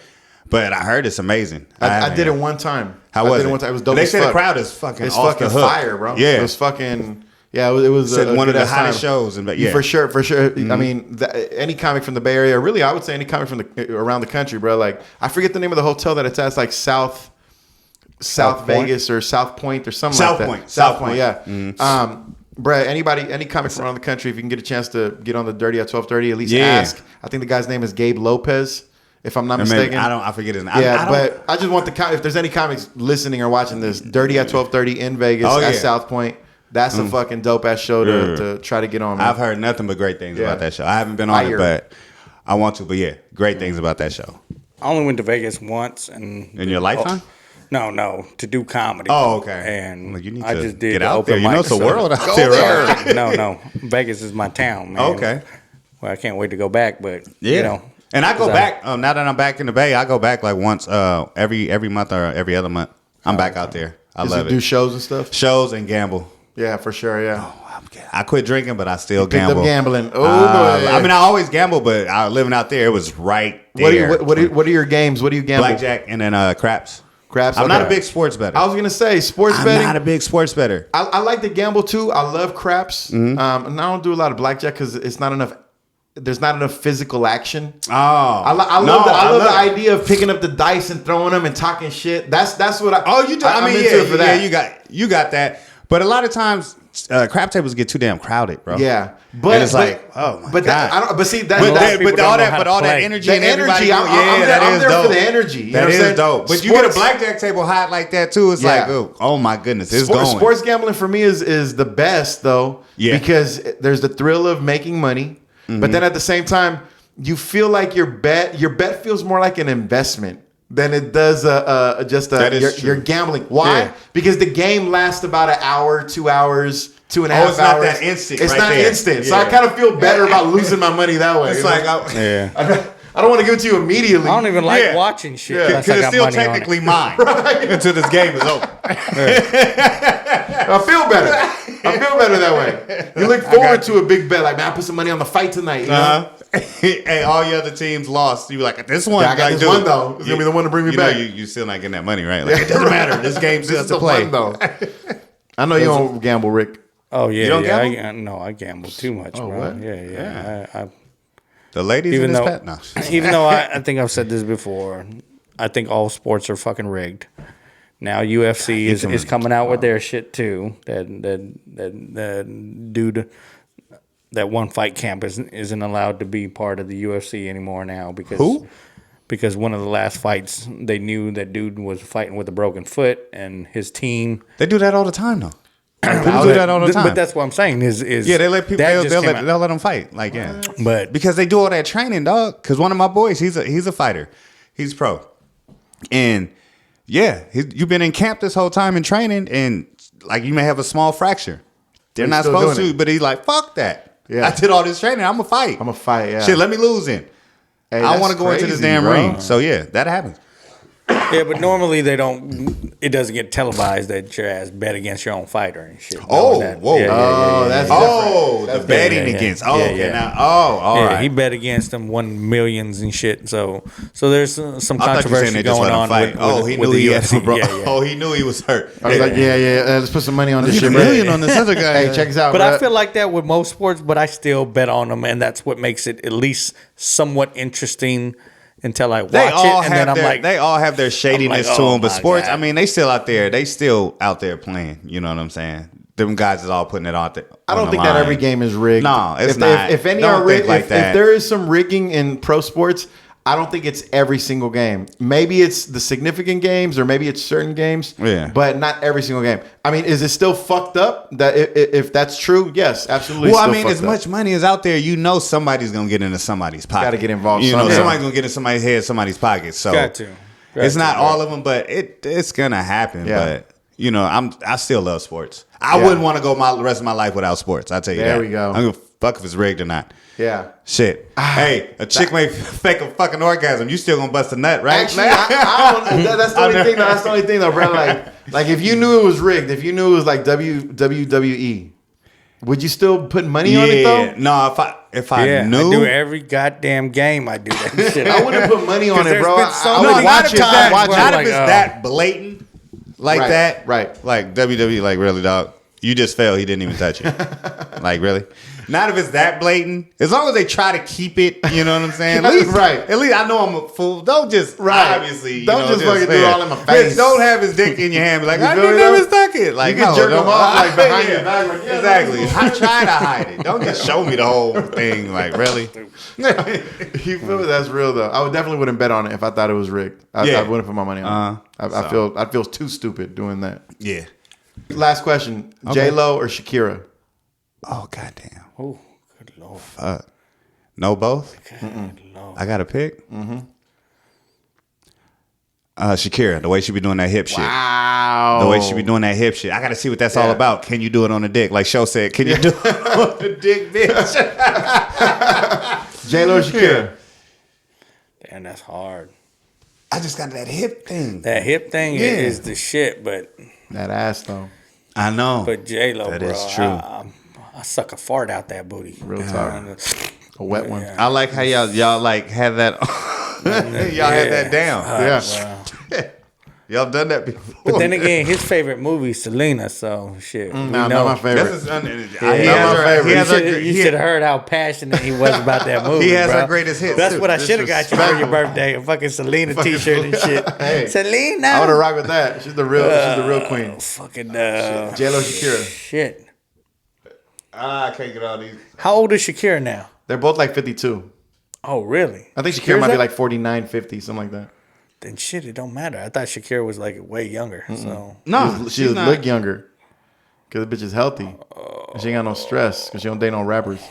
But I heard it's amazing. I did it one time. How was it? It was dope. They as said fuck. the crowd is fucking It's off fucking the hook. fire, bro. Yeah, it was fucking. Yeah, it was one of the hottest time. shows. For sure. I mean, any comic from the Bay Area, really, I would say any comic from around the country, bro. Like, I forget the name of the hotel that it's at. It's like South Vegas or South Point or something like that. South Point, yeah. Bro, any comic from around the country, if you can get a chance to get on the Dirty at 12:30, at least ask. I think the guy's name is Gabe Lopez. If I'm not mistaken. I forget his name. Yeah, but I just want if there's any comics listening or watching this, Dirty at 12:30 in Vegas at South Point. That's a fucking dope ass show to try to get on, man. I've heard nothing but great things about that show. I haven't been on it, but I want to. But yeah, great things about that show. I only went to Vegas once. In your lifetime? No, to do comedy. Oh, okay. And you need I to just did get out there. You know, it's a mic, world out there, right? No. Vegas is my town, man. Okay. Well, I can't wait to go back, but yeah. you know. And I go back now that I'm back in the Bay. I go back like once every month or every other month. I'm back out there. I love it. Do shows and stuff. Shows and gamble. Yeah, for sure. Yeah. Oh, I quit drinking, but I still gamble. Gambling. Oh boy. I mean, I always gamble, but living out there, it was right there. What are your games? What do you gamble? Blackjack and then craps. Craps. I'm not a big sports bettor. I was gonna say sports betting. I'm not a big sports bettor. I like to gamble too. I love craps. And I don't do a lot of blackjack because it's not enough. There's not enough physical action. Oh, I love the idea of picking up the dice and throwing them and talking shit. That's what I. Oh, you do. I'm into it for that. Yeah, you got that. But a lot of times, crap tables get too damn crowded, bro. Yeah, and it's like, oh my but God. That, I don't. But see, that, But that, people don't know how to all that play. energy, the and everybody, energy. I'm there dope. for the energy. You know That what I'm is saying? dope. But you get a blackjack table hot like that too. It's like, oh my goodness, it's going. Sports gambling for me is the best though, because there's the thrill of making money, but then at the same time, you feel like your bet feels more like an investment than it does you're gambling. Why? Yeah. Because the game lasts about an hour, 2 hours. 2.5 hours. It's not that instant. It's right not there. instant. So I kind of feel better about losing my money that way. It's like, I don't want to give it to you immediately. I don't even like watching shit. because it's still technically mine until this game is over. I feel better. I feel better that way. You look forward to a big bet. Like, man, I put some money on the fight tonight. You know? Hey, all your other teams lost. You were like, this one. I got like, this one though. It's gonna be the one to bring me back. You still not getting that money, right? Like, it doesn't matter. This game's still to the play. one though. I know you don't gamble, Rick. Oh yeah, You don't gamble? No, I gamble too much, bro. what? Yeah. I The ladies Even in this though- pet? No. even though I think I've said this before, I think all sports are fucking rigged. Now UFC is coming out with their shit too. That dude, that one fight camp isn't allowed to be part of the UFC anymore now because Who? Because one of the last fights they knew that dude was fighting with a broken foot and his team. They do that all the time, though. People do that all the time. But that's what I'm saying is yeah, they let people. that just They'll came out. let them fight. Like But because they do all that training, dog. Because one of my boys, he's a fighter. He's pro, and yeah, you've been in camp this whole time in training, and like you may have a small fracture. They're not still supposed doing to, but he's like, fuck that. Yeah. I did all this training. I'm a fight. Yeah. Shit, let me lose in. Hey, I that's want to go into this crazy, damn bro. ring. So yeah, that happens. yeah, but normally they don't. It doesn't get televised that your ass bet against your own fighter and shit. Oh, That- whoa. That's Oh, different. the betting yeah. against. Yeah, Oh, okay. yeah. Now, all yeah, right. he bet against them, won millions and shit. So there's some I thought you were saying controversy they just going let him on fight. with He with knew the he had UFC. bro. Yeah, yeah. Oh, he knew he was hurt. I was like, let's put some money on this shit, $1 bro. million on this other guy. Hey, check this out, But bro. I feel like that with most sports, but I still bet on them, and that's what makes it at least somewhat interesting until I watch They all it, and then I'm have like, they all have their shadiness like, to oh them. But my sports, God. I mean, they still out there. They still out there playing. You know what I'm saying? Them guys is all putting it out there. I don't think that every game is rigged. No, it's if, not. If any Don't are think rigged, like if that. there is some rigging in pro sports, I don't think it's every single game. Maybe it's the significant games, or maybe it's certain games. Yeah. but not every single game. I mean, is it still fucked up? That if that's true, yes, absolutely. Well, I still mean, fucked as up. much money is out there, you know somebody's gonna get into somebody's pocket. Gotta get involved You know, somehow. somebody's gonna get in somebody's head, somebody's pocket. So got to. It's not all of them, but it's gonna happen. Yeah. But you know, I still love sports. I Yeah. wouldn't want to go the rest of my life without sports. I'll tell you There that. we go. I'm gonna fuck if it's rigged or not. Yeah. Shit. Hey, a chick may fake a fucking orgasm. You still gonna bust a nut, right? Actually, I don't. That's the only thing. That's the only thing, though, bro. Like if you knew it was rigged, if you knew it was like WWE, would you still put money on it though? No, if I Yeah, knew. I do every goddamn game. I do that shit. I wouldn't put money on 'Cause it, there's bro. been so I many would not watch if it. it's that, I'd watch not it. if it's that blatant like Right, that. right. Like WWE, like really, dog. You just fell. He didn't even touch you. Like really. Not if it's that blatant. As long as they try to keep it, you know what I'm saying? At least, Right. At least I know I'm a fool. Don't just obviously. You Don't know, just fucking do it all in my Just face. don't have his dick in your hand. Be like, You I feel didn't me, never though? stuck it. Like You can no, jerk don't- them off like behind Yeah. your back. Like, yeah, Exactly. I try to hide it. Don't just show me the whole thing. Like really. You feel me? That's real though. I would definitely wouldn't bet on it if I thought it was rigged. I wouldn't put my money on it. I'd feel too stupid doing that. Yeah. Last question: J-Lo or Shakira? Oh goddamn. Oh, good lord. Fuck. No, both. Lord. I got to pick. Shakira, the way she be doing that hip shit. Wow. The way she be doing that hip shit. I got to see what that's all about. Can you do it on the dick? Like Show said, can you do it on the dick, bitch? J-Lo or Shakira? Damn, that's hard. I just got that hip thing. That hip thing Yeah. is the shit, but That ass though. I know. J-Lo, That bro, is true. I suck a fart out that booty. Real talk. A wet one. I like how y'all like had that. y'all had that down. Yeah. Y'all done that before. But then again, his favorite movie is Selena, so shit. We Nah, know. not my favorite. That's his, not my favorite. You should have heard how passionate he was about that movie. He has bro. her greatest hits, That's too. what I should have got you for your birthday. A fucking Selena T-shirt and shit. Hey, Selena. I would have rocked with that. She's the real queen. Fucking J-Lo, Shakira. Shit. I can't get all these. How old is Shakira now? They're both like 52. Oh, really? I think Shakira might be like 49, 50, something like that. Then shit, it don't matter. I thought Shakira was like way younger. So No, She she's not. look younger. Because the bitch is healthy. And she ain't got no stress because she don't date no rappers.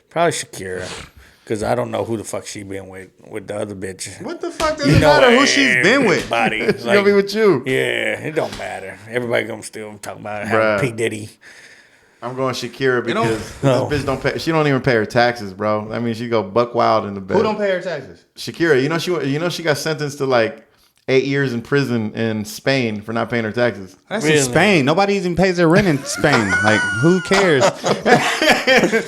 probably Shakira. Because I don't know who the fuck she been with the other bitch. What the fuck does it matter who she's been with? Everybody. She's gonna be with you. Yeah, it don't matter. Everybody gonna still talk about Bruh. having P. Diddy. I'm going Shakira because No. this bitch don't pay. She don't even pay her taxes, bro. I mean, she go buck wild in the bed. Who don't pay her taxes? Shakira, you know she got sentenced to like 8 years in prison in Spain for not paying her taxes. That's Really? in Spain. Nobody even pays their rent in Spain. Like, who cares?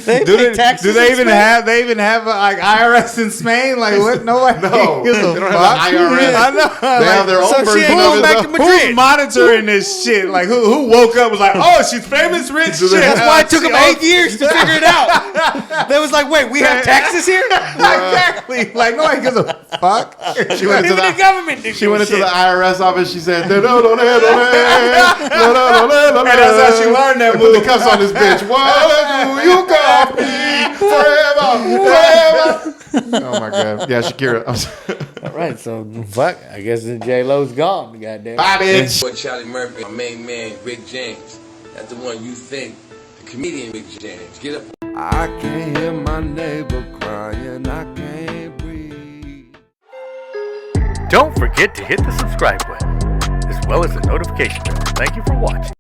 They do pay taxes do they in even Spain? have like IRS in Spain? Like what? Nobody. No, gives a they don't fuck. have an IRS. I know. They have their own so she version ain't of going it. back to Madrid. Who's monitoring this shit? Like who woke up was like, oh, she's famous, rich shit. That's why it took them 8 years to figure it out. They was like, wait, we have taxes here? Exactly. Like nobody gives a fuck. She went into Even the government did She went into shit. the IRS office. She said, and And that's how she learned that Put the move. cuffs on this bitch. What do you got me forever? Oh my god. Yeah, Shakira. All right, so fuck. I guess the J-Lo's gone. Goddamn. Bye, bitch. Boy, Charlie Murphy, my main man, Rick James. That's the one you think, the comedian Rick James. Get up. I can't hear my neighbor crying, I can't breathe. Don't forget to hit the subscribe button, as well as the notification bell. Thank you for watching.